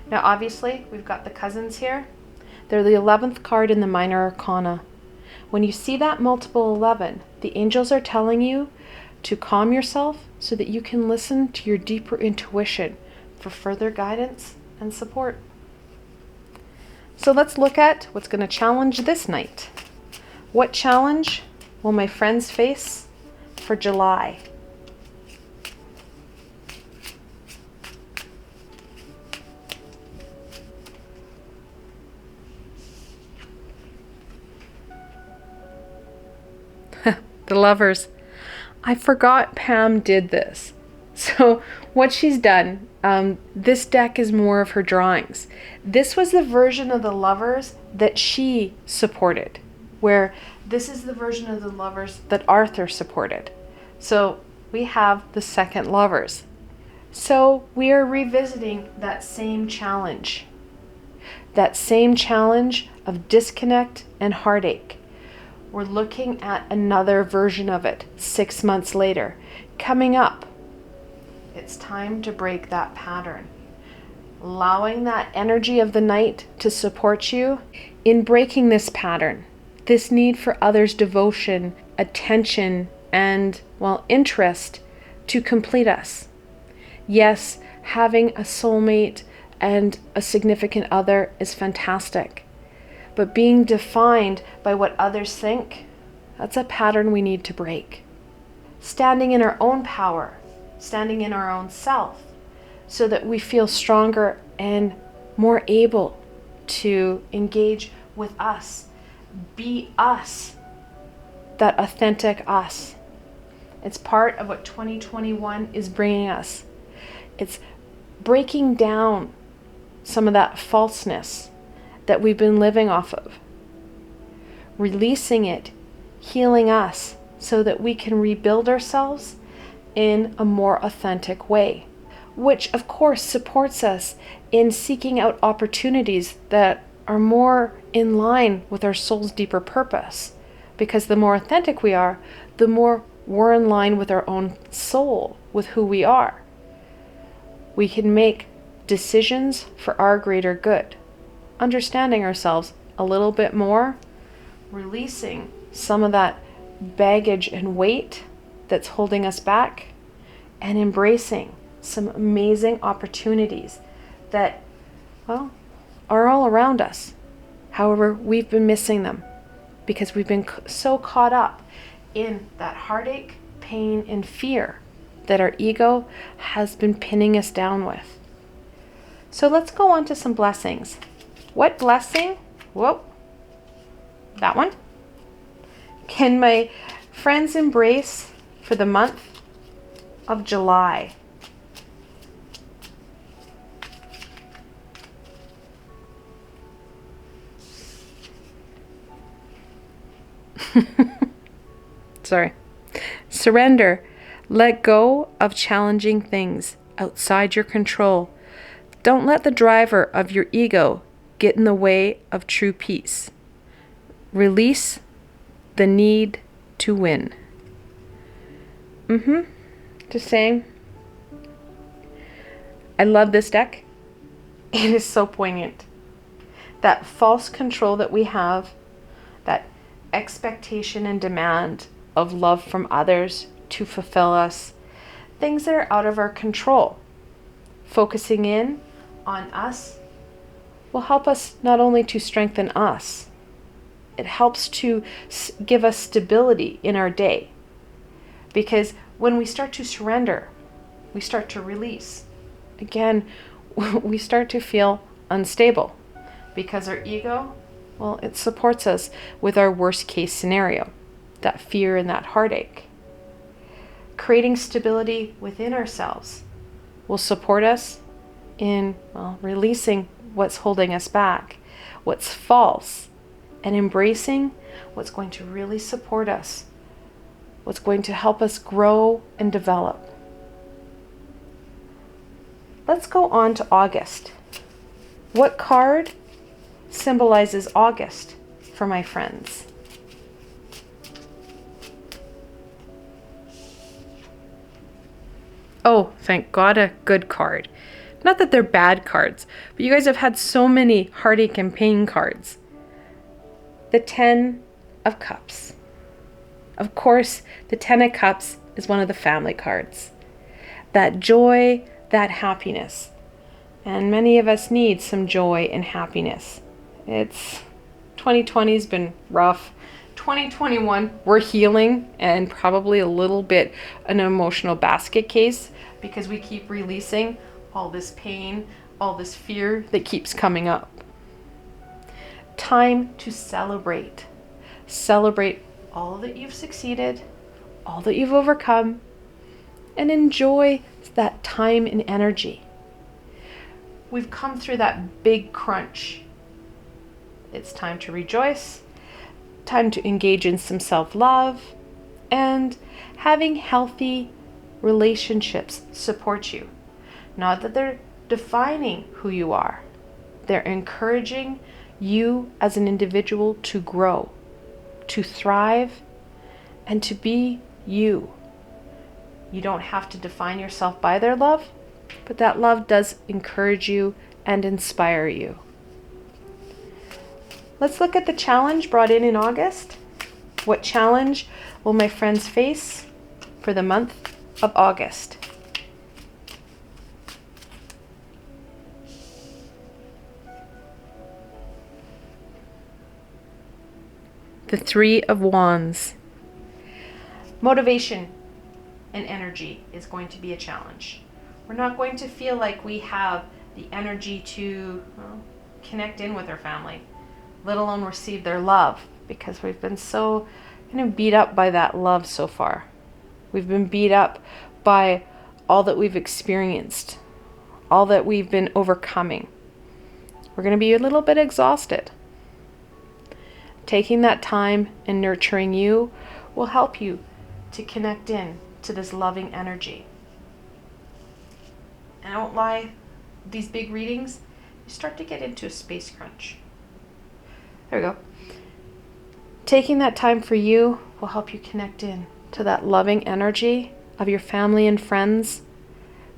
Now, obviously, we've got the cousins here. They're the 11th card in the Minor Arcana. When you see that multiple 11, the angels are telling you to calm yourself so that you can listen to your deeper intuition for further guidance and support. So let's look at what's going to challenge this night. What challenge will my friends face for July? The Lovers. I forgot Pam did this. So what she's done, this deck is more of her drawings. This was the version of the Lovers that she supported, where this is the version of the Lovers that Arthur supported. So we have the second Lovers. So we are revisiting that same challenge. That same challenge of disconnect and heartache. We're looking at another version of it 6 months later. Coming up, it's time to break that pattern. Allowing that energy of the night to support you in breaking this pattern. This need for others' devotion, attention, and, well, interest to complete us. Yes, having a soulmate and a significant other is fantastic. But being defined by what others think, that's a pattern we need to break. Standing in our own power, standing in our own self, so that we feel stronger and more able to engage with us, be us, that authentic us. It's part of what 2021 is bringing us. It's breaking down some of that falseness that we've been living off of. Releasing it, healing us so that we can rebuild ourselves in a more authentic way, which of course supports us in seeking out opportunities that are more in line with our soul's deeper purpose. Because the more authentic we are, the more we're in line with our own soul, with who we are. We can make decisions for our greater good, understanding ourselves a little bit more, releasing some of that baggage and weight that's holding us back, and embracing some amazing opportunities that, well, are all around us. However, we've been missing them because we've been so caught up in that heartache, pain, and fear that our ego has been pinning us down with. So let's go on to some blessings. What blessing, that one, can my friends embrace for the month of July? Sorry. Surrender. Let go of challenging things outside your control. Don't let the driver of your ego get in the way of true peace. Release the need to win. Just saying. I love this deck. It is so poignant. That false control that we have, that expectation and demand of love from others to fulfill us, things that are out of our control. Focusing in on us will help us not only to strengthen us, it helps to give us stability in our day. Because when we start to surrender, we start to release. Again, we start to feel unstable because our ego, well, it supports us with our worst case scenario, that fear and that heartache. Creating stability within ourselves will support us in, well, releasing what's holding us back, what's false, and embracing what's going to really support us, what's going to help us grow and develop. Let's go on to August. What card symbolizes August for my friends? Oh, thank God, a good card. Not that they're bad cards, but you guys have had so many heartache and pain cards. The 10 of Cups. Of course, the 10 of Cups is one of the family cards. That joy, that happiness. And many of us need some joy and happiness. 2020's been rough. 2021, we're healing and probably a little bit an emotional basket case because we keep releasing all this pain, all this fear that keeps coming up. Time to celebrate. Celebrate all that you've succeeded all that you've overcome and enjoy that time and energy. We've come through that big crunch. It's time to rejoice, time to engage in some self-love, and having healthy relationships support you. Not that they're defining who you are. They're encouraging you as an individual to grow, to thrive, and to be you. You don't have to define yourself by their love, but that love does encourage you and inspire you. Let's look at the challenge brought in August. What challenge will my friends face for the month of August? The Three of Wands. Motivation and energy is going to be a challenge. We're not going to feel like we have the energy to connect in with our family, let alone receive their love, because we've been so beat up by that love so far. We've been beat up by all that we've experienced, all that we've been overcoming. We're going to be a little bit exhausted. Taking that time and nurturing you will help you to connect in to this loving energy. And I won't lie, these big readings, you start to get into a space crunch. There we go. Taking that time for you will help you connect in to that loving energy of your family and friends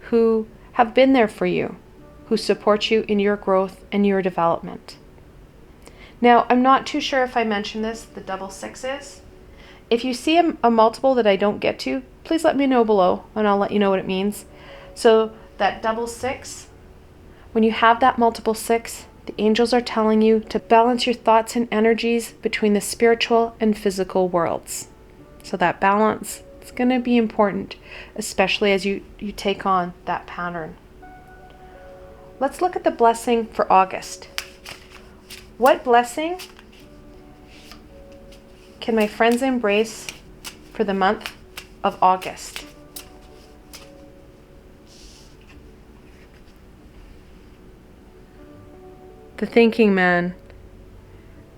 who have been there for you, who support you in your growth and your development. Now, I'm not too sure if I mentioned this, the double sixes. If you see a multiple that I don't get to, please let me know below and I'll let you know what it means. So that double six, when you have that multiple six, the angels are telling you to balance your thoughts and energies between the spiritual and physical worlds. So that balance is going to be important, especially as you take on that pattern. Let's look at the blessing for August. What blessing can my friends embrace for the month of August? The thinking man.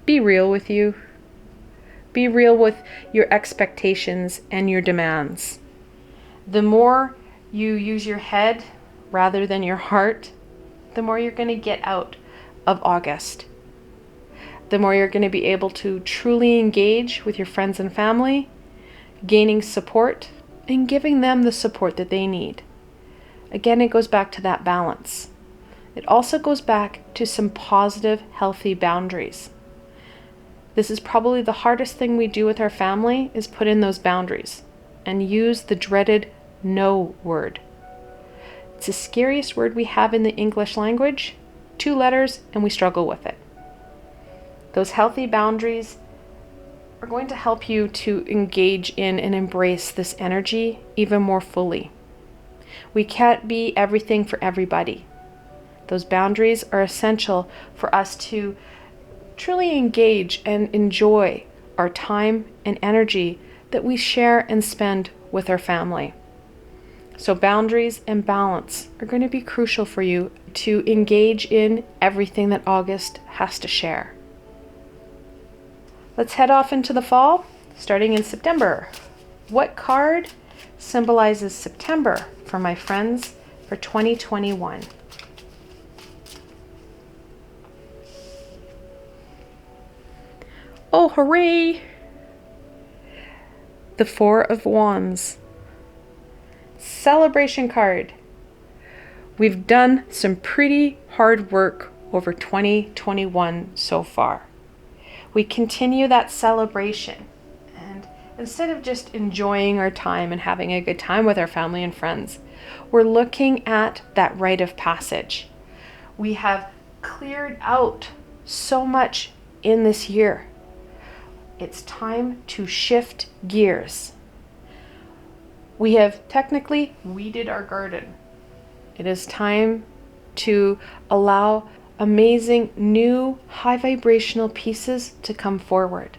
Be real with you. Be real with your expectations and your demands. The more you use your head rather than your heart, the more you're going to get out of August. The more you're going to be able to truly engage with your friends and family, gaining support and giving them the support that they need. Again, it goes back to that balance. It also goes back to some positive, healthy boundaries. This is probably the hardest thing we do with our family, is put in those boundaries and use the dreaded no word. It's the scariest word we have in the English language. 2 letters and we struggle with it. Those healthy boundaries are going to help you to engage in and embrace this energy even more fully. We can't be everything for everybody. Those boundaries are essential for us to truly engage and enjoy our time and energy that we share and spend with our family. So boundaries and balance are going to be crucial for you to engage in everything that August has to share. Let's head off into the fall, starting in September. What card symbolizes September for my friends for 2021? Oh, hooray! The Four of Wands. Celebration card. We've done some pretty hard work over 2021 so far. We continue that celebration, and instead of just enjoying our time and having a good time with our family and friends, we're looking at that rite of passage. We have cleared out so much in this year. It's time to shift gears. We have technically weeded our garden. It is time to allow amazing new high vibrational pieces to come forward.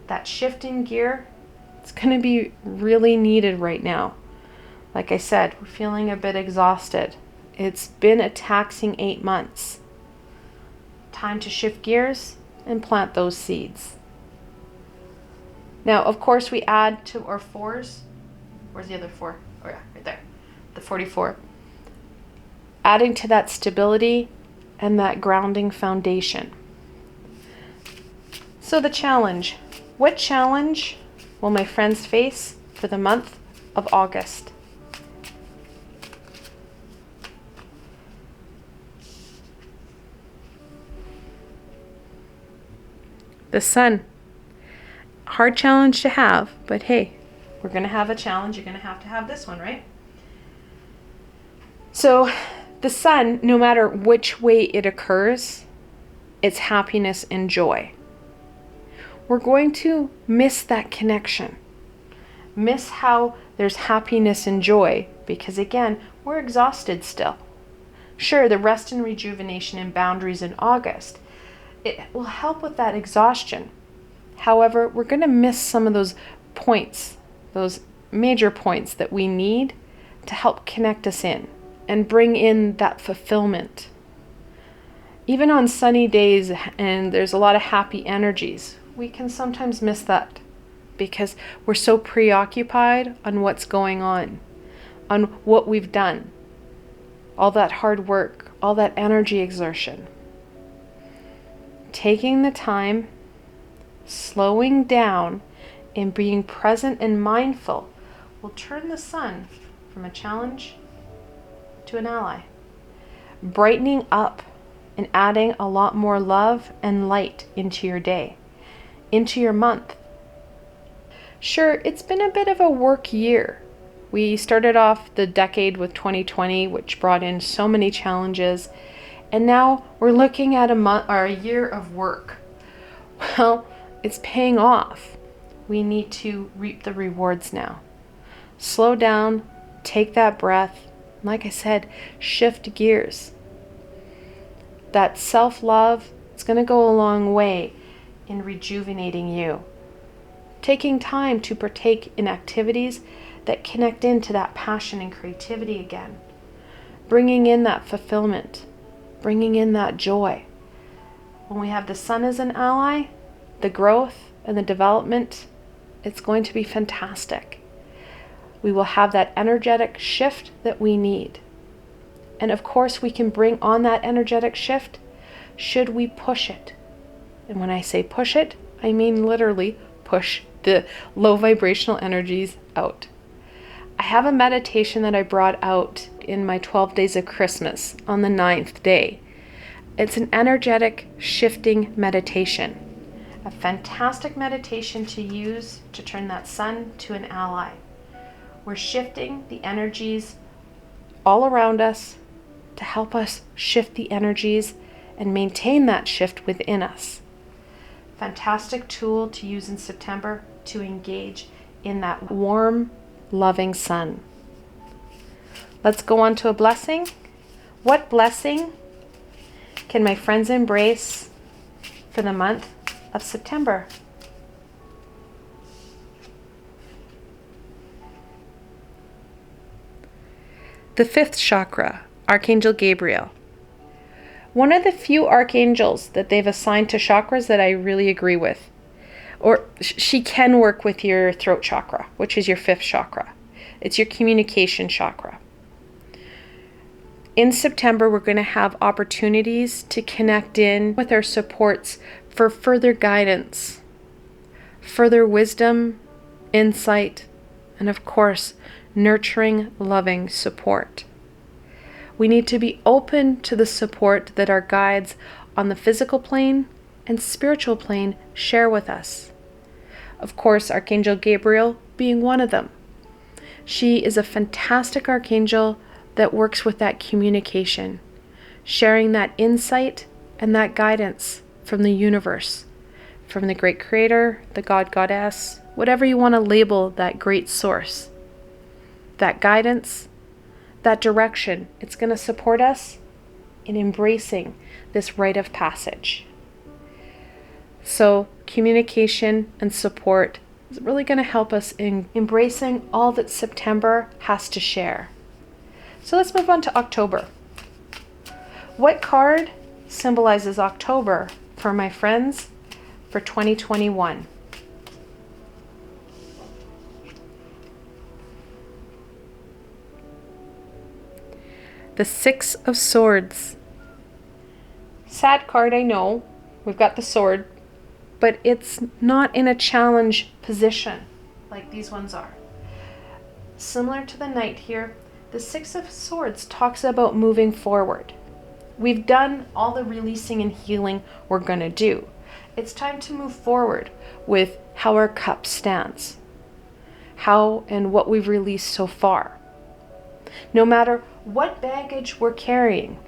That shift in gear It's going to be really needed right now. Like I said, we're feeling a bit exhausted. It's been a taxing 8 months. Time to shift gears and plant those seeds. Now, of course, we add to our 4s. Where's the other 4? Oh yeah, right there. The 44. Adding to that stability and that grounding foundation. So the challenge. What challenge will my friends face for the month of August? The sun. Hard challenge to have, but hey, we're going to have a challenge. You're going to have this one, right? So the sun, no matter which way it occurs, it's happiness and joy. We're going to miss that connection. Miss how there's happiness and joy because, again, we're exhausted still. Sure, the rest and rejuvenation and boundaries in August, it will help with that exhaustion. However, we're going to miss some of those points, those major points that we need to help connect us in and bring in that fulfillment. Even on sunny days and there's a lot of happy energies, we can sometimes miss that because we're so preoccupied on what's going on what we've done, all that hard work, all that energy exertion. Taking the time, slowing down, and being present and mindful will turn the sun from a challenge to an ally, brightening up and adding a lot more love and light into your day, into your month. Sure, it's been a bit of a work year. We started off the decade with 2020, which brought in so many challenges, and now we're looking at a year of work. Well, it's paying off. We need to reap the rewards now. Slow down, take that breath. Like I said, shift gears. That self-love, it's going to go a long way in rejuvenating you. Taking time to partake in activities that connect into that passion and creativity again. Bringing in that fulfillment. Bringing in that joy. When we have the sun as an ally, the growth and the development, it's going to be fantastic. We will have that energetic shift that we need. And of course, we can bring on that energetic shift should we push it. And when I say push it, I mean literally push the low vibrational energies out. I have a meditation that I brought out in my 12 days of Christmas on the 9th day. It's an energetic shifting meditation. A fantastic meditation to use to turn that sun to an ally. We're shifting the energies all around us to help us shift the energies and maintain that shift within us. Fantastic tool to use in September to engage in that warm, loving sun. Let's go on to a blessing. What blessing can my friends embrace for the month of September? The 5th chakra, Archangel Gabriel. One of the few archangels that they've assigned to chakras that I really agree with. Or she can work with your throat chakra, which is your 5th chakra. It's your communication chakra. In September, we're going to have opportunities to connect in with our supports for further guidance, further wisdom, insight, and of course, nurturing, loving support. We need to be open to the support that our guides on the physical plane and spiritual plane share with us. Of course, Archangel Gabriel being one of them. She is a fantastic archangel that works with that communication, sharing that insight and that guidance from the universe, from the great creator, the God, goddess, whatever you want to label that great source. That guidance, that direction, it's going to support us in embracing this rite of passage. So communication and support is really going to help us in embracing all that September has to share. So let's move on to October. What card symbolizes October for my friends for 2021? The Six of Swords. Sad card, I know. We've got the sword, but it's not in a challenge position like these ones are. Similar to the Knight here, the Six of Swords talks about moving forward. We've done all the releasing and healing we're going to do. It's time to move forward with how our cup stands, how and what we've released so far. No matter what baggage we're carrying,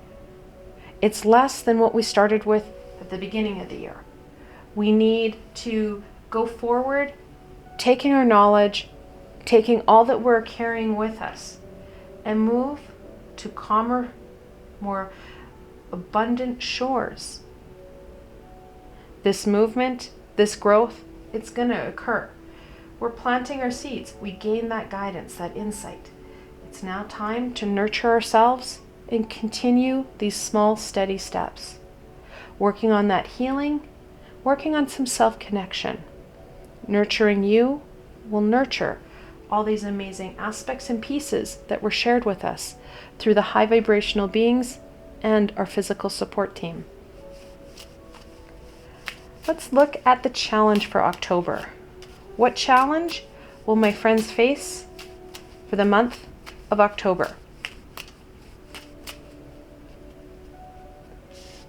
it's less than what we started with at the beginning of the year. We need to go forward, taking our knowledge, taking all that we're carrying with us, and move to calmer, more abundant shores. This movement, this growth, it's going to occur. We're planting our seeds. We gain that guidance, that insight. It's now time to nurture ourselves and continue these small, steady steps. Working on that healing, working on some self-connection. Nurturing you will nurture all these amazing aspects and pieces that were shared with us through the high vibrational beings and our physical support team. Let's look at the challenge for October. What challenge will my friends face for the month of October?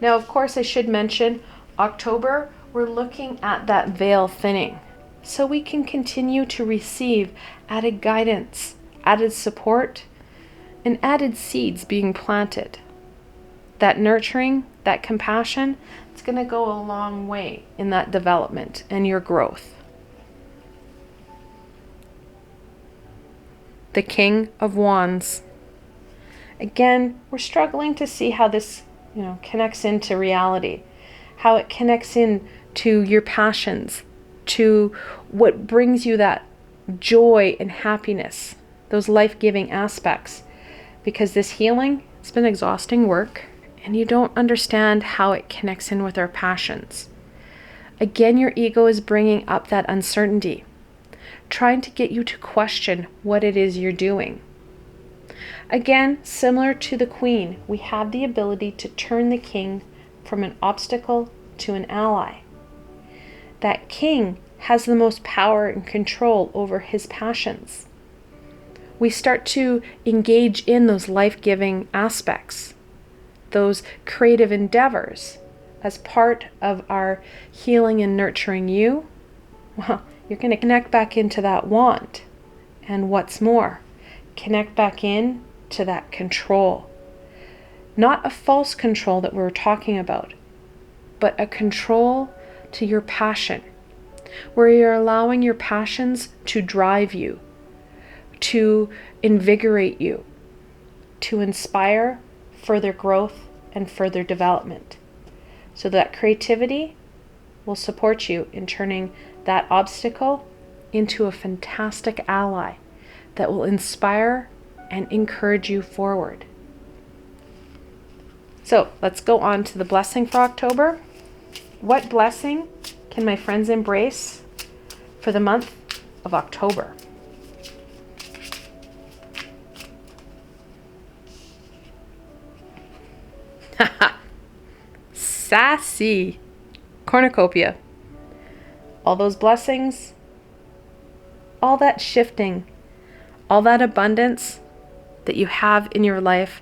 Now, of course, I should mention October, we're looking at that veil thinning so we can continue to receive added guidance, added support, and added seeds being planted. That nurturing, that compassion, it's going to go a long way in that development and your growth. The King of Wands. Again, we're struggling to see how this, connects into reality, how it connects in to your passions, to what brings you that joy and happiness, those life-giving aspects. Because this healing, it's been exhausting work, and you don't understand how it connects in with our passions. Again, your ego is bringing up that uncertainty, trying to get you to question what it is you're doing. Again, similar to the Queen, we have the ability to turn the King from an obstacle to an ally. That King has the most power and control over his passions. We start to engage in those life-giving aspects, those creative endeavors as part of our healing and nurturing you. Well, you're going to connect back into that wand. And what's more, connect back in to that control. Not a false control that we're talking about, but a control to your passion, where you're allowing your passions to drive you, to invigorate you, to inspire further growth and further development. So that creativity will support you in turning that obstacle into a fantastic ally that will inspire and encourage you forward. So let's go on to the blessing for October. What blessing can my friends embrace for the month of October? Sassy cornucopia. All those blessings, all that shifting, all that abundance that you have in your life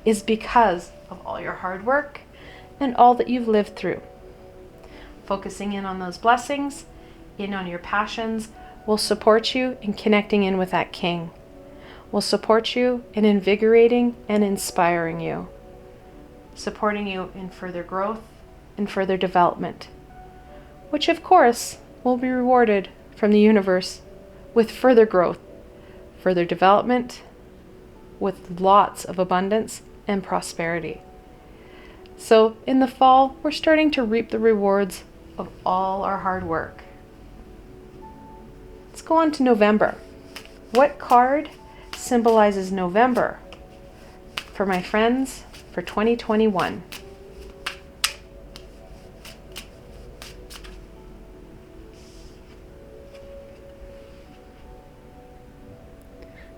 is because of all your hard work and all that you've lived through. Focusing in on those blessings, in on your passions, will support you in connecting in with that King. Will support you in invigorating and inspiring you. Supporting you in further growth and further development. Which of course will be rewarded from the universe with further growth, further development, with lots of abundance and prosperity. So in the fall, we're starting to reap the rewards of all our hard work. Let's go on to November. What card symbolizes November for my friends for 2021?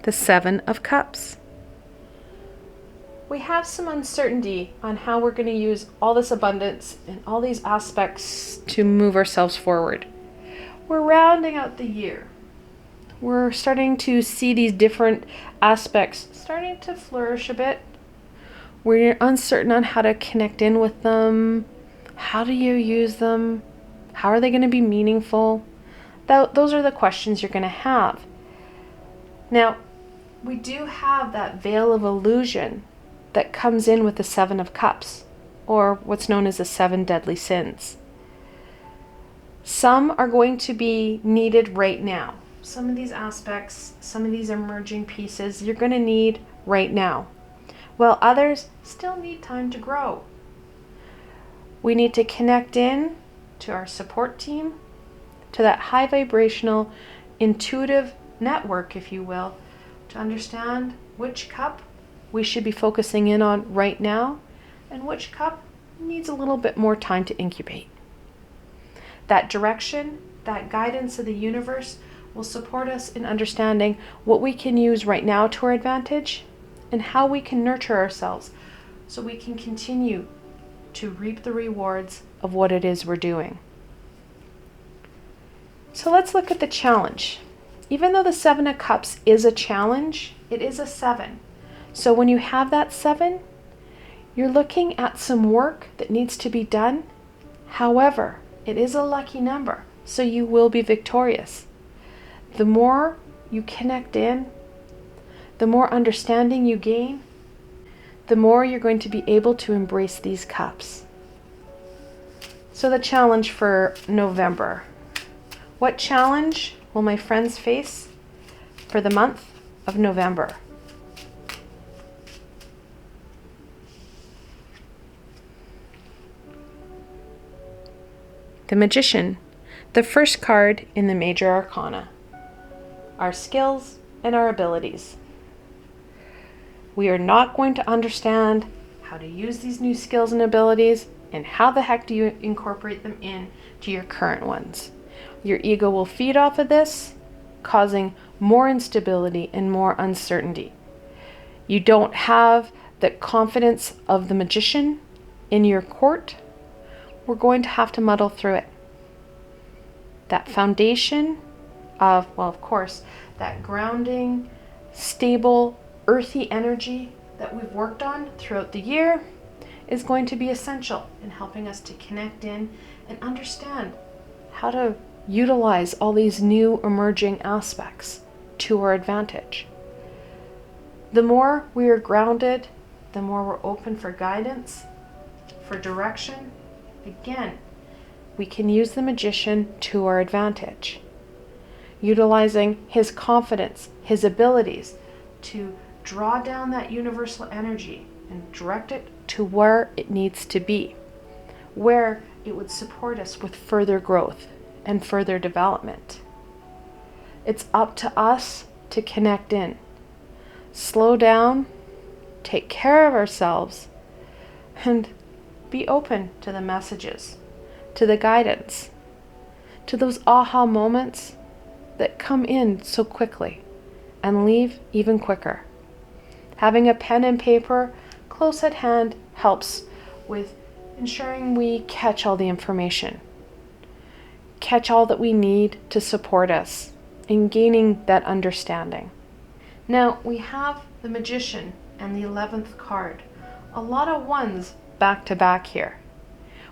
The Seven of Cups. We have some uncertainty on how we're going to use all this abundance and all these aspects to move ourselves forward. We're rounding out the year. We're starting to see these different aspects starting to flourish a bit. We're uncertain on how to connect in with them. How do you use them? How are they going to be meaningful? Those are the questions you're going to have. Now, we do have that veil of illusion that comes in with the Seven of Cups, or what's known as the seven deadly sins. Some are going to be needed right now. Some of these aspects, some of these emerging pieces, you're going to need right now, while others still need time to grow. We need to connect in to our support team, to that high vibrational, intuitive network, if you will, to understand which cup we should be focusing in on right now and which cup needs a little bit more time to incubate. That direction, that guidance of the universe will support us in understanding what we can use right now to our advantage and how we can nurture ourselves so we can continue to reap the rewards of what it is we're doing. So let's look at the challenge. Even though the Seven of Cups is a challenge, it is a 7. So when you have that 7, you're looking at some work that needs to be done. However, it is a lucky number, so you will be victorious. The more you connect in, the more understanding you gain, the more you're going to be able to embrace these cups. So the challenge for November. What challenge will my friends face for the month of November? The Magician, the first card in the Major Arcana. Our skills and our abilities. We are not going to understand how to use these new skills and abilities and how the heck do you incorporate them in to your current ones. Your ego will feed off of this, causing more instability and more uncertainty. You don't have the confidence of the magician in your court. We're going to have to muddle through it. That foundation of, well, of course, that grounding, stable, earthy energy that we've worked on throughout the year is going to be essential in helping us to connect in and understand how to utilize all these new emerging aspects to our advantage. The more we are grounded, the more we're open for guidance, for direction. Again, we can use the magician to our advantage, utilizing his confidence, his abilities to draw down that universal energy and direct it to where it needs to be, where it would support us with further growth and further development. It's up to us to connect in, slow down, take care of ourselves, and be open to the messages, to the guidance, to those aha moments that come in so quickly and leave even quicker. Having a pen and paper close at hand helps with ensuring we catch all the information, catch all that we need to support us in gaining that understanding. Now we have the Magician and the 11th card. A lot of ones back to back here.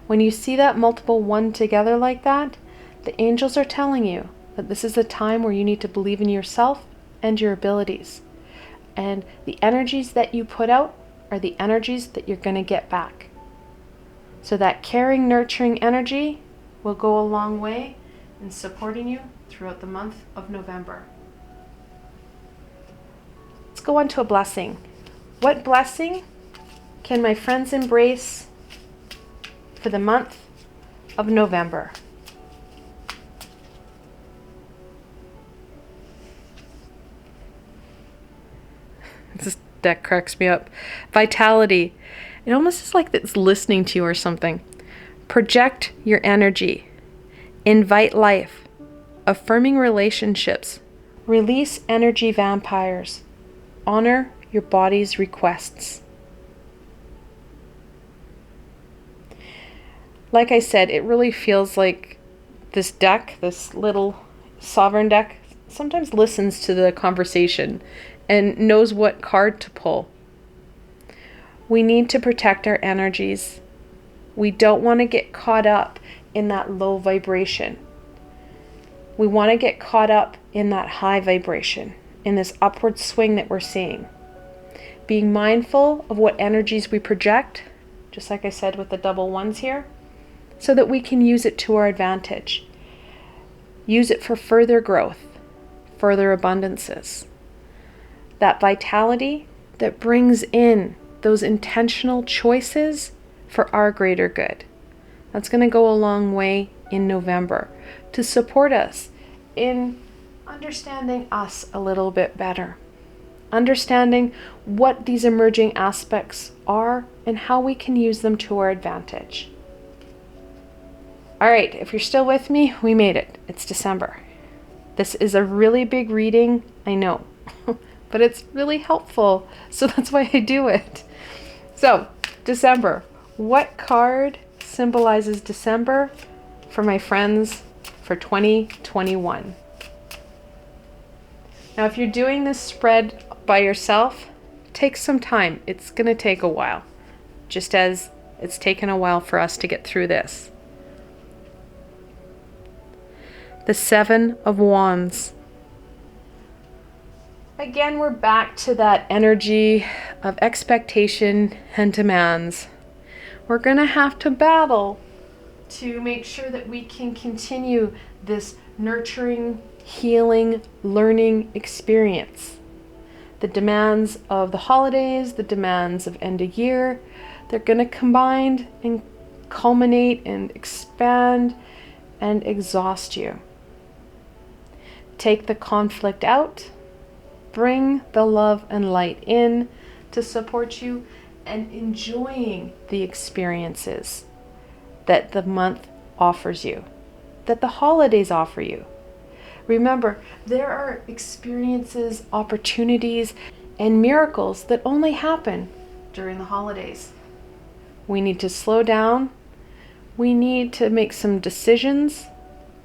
When you see that multiple one together like that, the angels are telling you that this is a time where you need to believe in yourself and your abilities. And the energies that you put out are the energies that you're going to get back. So that caring, nurturing energy will go a long way in supporting you throughout the month of November. Let's go on to a blessing. What blessing can my friends embrace for the month of November? deck cracks me up. Vitality. It almost is like it's listening to you or something. Project your energy. Invite life. Affirming relationships. Release energy vampires. Honor your body's requests. Like I said, it really feels like this deck, this little sovereign deck, sometimes listens to the conversation and knows what card to pull. We need to protect our energies. We don't want to get caught up in that low vibration. We want to get caught up in that high vibration, in this upward swing that we're seeing. Being mindful of what energies we project, just like I said with the double ones here, so that we can use it to our advantage. Use it for further growth, further abundances. That vitality that brings in those intentional choices for our greater good. That's going to go a long way in November to support us in understanding us a little bit better. Understanding what these emerging aspects are and how we can use them to our advantage. All right, if you're still with me, we made it. It's December. This is a really big reading, I know, but it's really helpful, so that's why I do it. So, December. What card symbolizes December for my friends for 2021? Now, if you're doing this spread by yourself, take some time. It's going to take a while, just as it's taken a while for us to get through this. The Seven of Wands. Again, we're back to that energy of expectation and demands. We're going to have to battle to make sure that we can continue this nurturing, healing, learning experience. The demands of the holidays, the demands of end of year, they're going to combine and culminate and expand and exhaust you. Take the conflict out, bring the love and light in to support you and enjoying the experiences that the month offers you, that the holidays offer you. Remember, there are experiences, opportunities, and miracles that only happen during the holidays. We need to slow down. We need to make some decisions,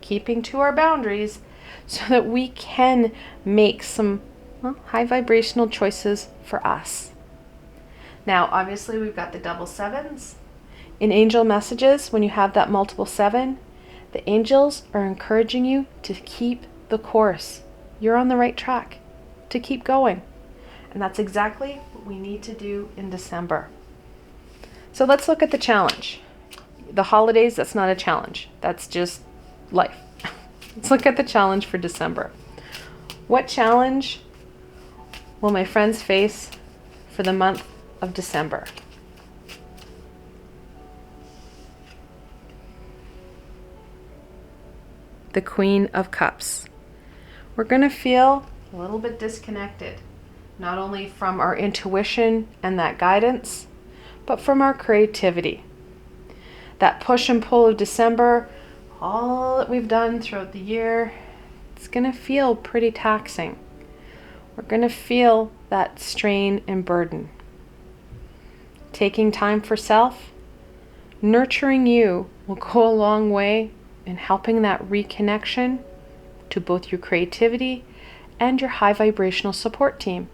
keeping to our boundaries, so that we can make some high vibrational choices for us. Now, obviously, we've got the double sevens. In angel messages, when you have that multiple seven, the angels are encouraging you to keep the course. You're on the right track, to keep going. And that's exactly what we need to do in December. So let's look at the challenge. The holidays, that's not a challenge. That's just life. Let's look at the challenge for December. What challenge will my friends face for the month of December? The Queen of Cups. We're going to feel a little bit disconnected, not only from our intuition and that guidance, but from our creativity. That push and pull of December, all that we've done throughout the year, it's going to feel pretty taxing. We're going to feel that strain and burden. Taking time for self, nurturing you will go a long way in helping that reconnection to both your creativity and your high vibrational support team,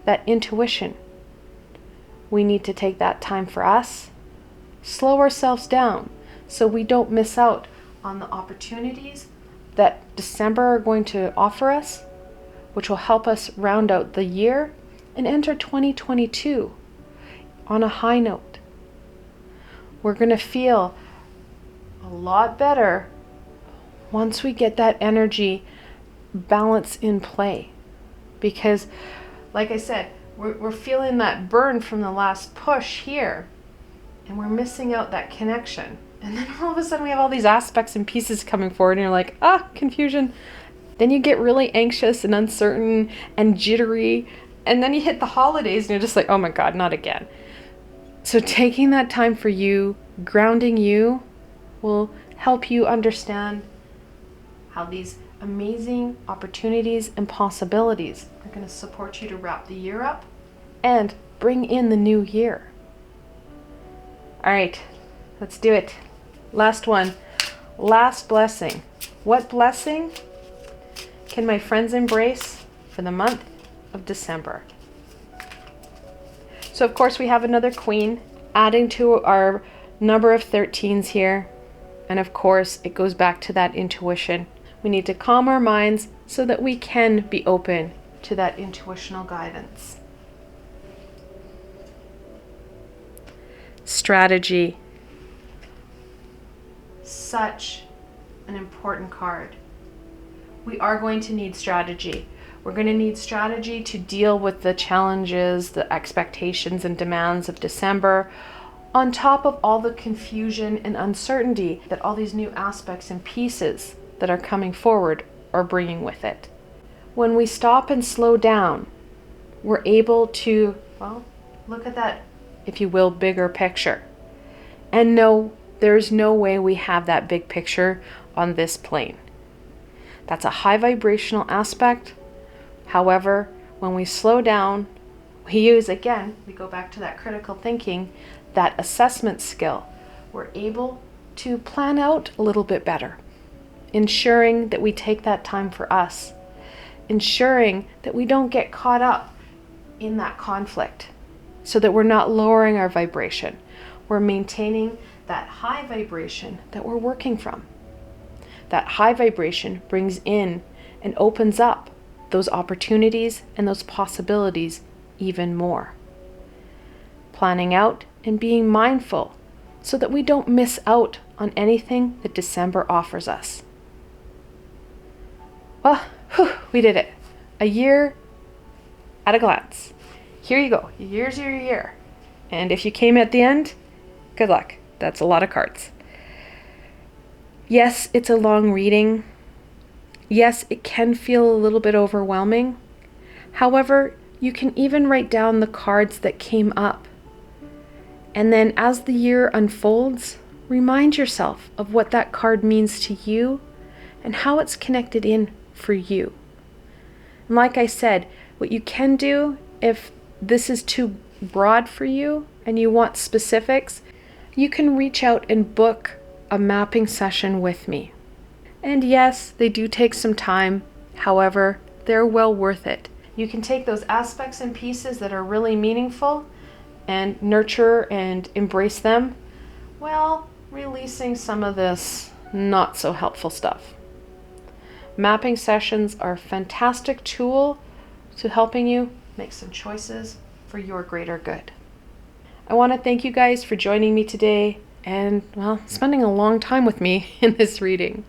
that intuition. We need to take that time for us, slow ourselves down so we don't miss out on the opportunities that December are going to offer us, which will help us round out the year and enter 2022 on a high note. We're going to feel a lot better once we get that energy balance in play. Because, like I said, we're feeling that burn from the last push here, and we're missing out that connection. And then all of a sudden we have all these aspects and pieces coming forward, and you're like, confusion. Then you get really anxious and uncertain and jittery, And then you hit the holidays and you're just like, oh my God, not again. So taking that time for you, grounding you, will help you understand how these amazing opportunities and possibilities are going to support you to wrap the year up and bring in the new year. All right, let's do it. Last one. Last blessing. What blessing can my friends embrace for the month of December? So of course we have another queen, adding to our number of 13s here. And of course it goes back to that intuition. We need to calm our minds so that we can be open to that intuitional guidance. Strategy. Such an important card. We are going to need strategy. We're going to need strategy to deal with the challenges, the expectations and demands of December, on top of all the confusion and uncertainty that all these new aspects and pieces that are coming forward are bringing with it. When we stop and slow down, we're able to, well, look at that, if you will, bigger picture. And no, there's no way we have that big picture on this plane. That's a high vibrational aspect. However, when we slow down, we go back to that critical thinking, that assessment skill. We're able to plan out a little bit better, ensuring that we take that time for us, ensuring that we don't get caught up in that conflict, so that we're not lowering our vibration. We're maintaining that high vibration that we're working from. That high vibration brings in and opens up those opportunities and those possibilities even more. Planning out and being mindful so that we don't miss out on anything that December offers us. Well, we did it. A year at a glance. Here you go. Year's your year. And if you came at the end, good luck. That's a lot of cards. Yes, it's a long reading. Yes, it can feel a little bit overwhelming. However, you can even write down the cards that came up. And then as the year unfolds, remind yourself of what that card means to you and how it's connected in for you. And like I said, what you can do, if this is too broad for you and you want specifics, you can reach out and book a mapping session with me. And yes, they do take some time. However, they're well worth it. You can take those aspects and pieces that are really meaningful and nurture and embrace them, while releasing some of this not so helpful stuff. Mapping sessions are a fantastic tool to helping you make some choices for your greater good. I want to thank you guys for joining me today and, well, spending a long time with me in this reading.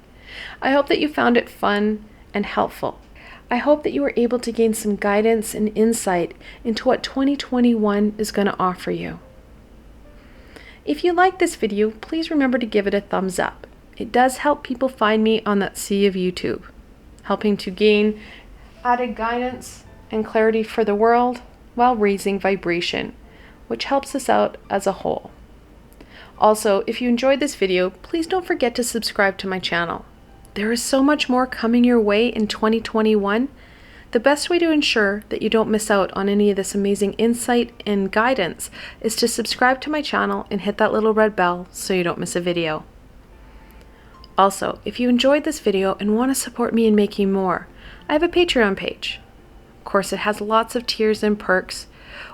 I hope that you found it fun and helpful. I hope that you were able to gain some guidance and insight into what 2021 is going to offer you. If you like this video, please remember to give it a thumbs up. It does help people find me on that sea of YouTube, helping to gain added guidance and clarity for the world while raising vibration, which helps us out as a whole. Also, if you enjoyed this video, please don't forget to subscribe to my channel. There is so much more coming your way in 2021. The best way to ensure that you don't miss out on any of this amazing insight and guidance is to subscribe to my channel and hit that little red bell so you don't miss a video. Also, if you enjoyed this video and want to support me in making more, I have a Patreon page. Of course, it has lots of tiers and perks,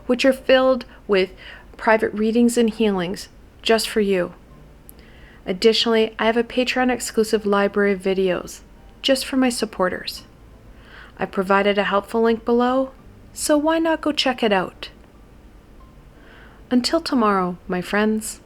which are filled with private readings and healings just for you. Additionally, I have a Patreon exclusive library of videos just for my supporters. I provided a helpful link below, so why not go check it out? Until tomorrow, my friends.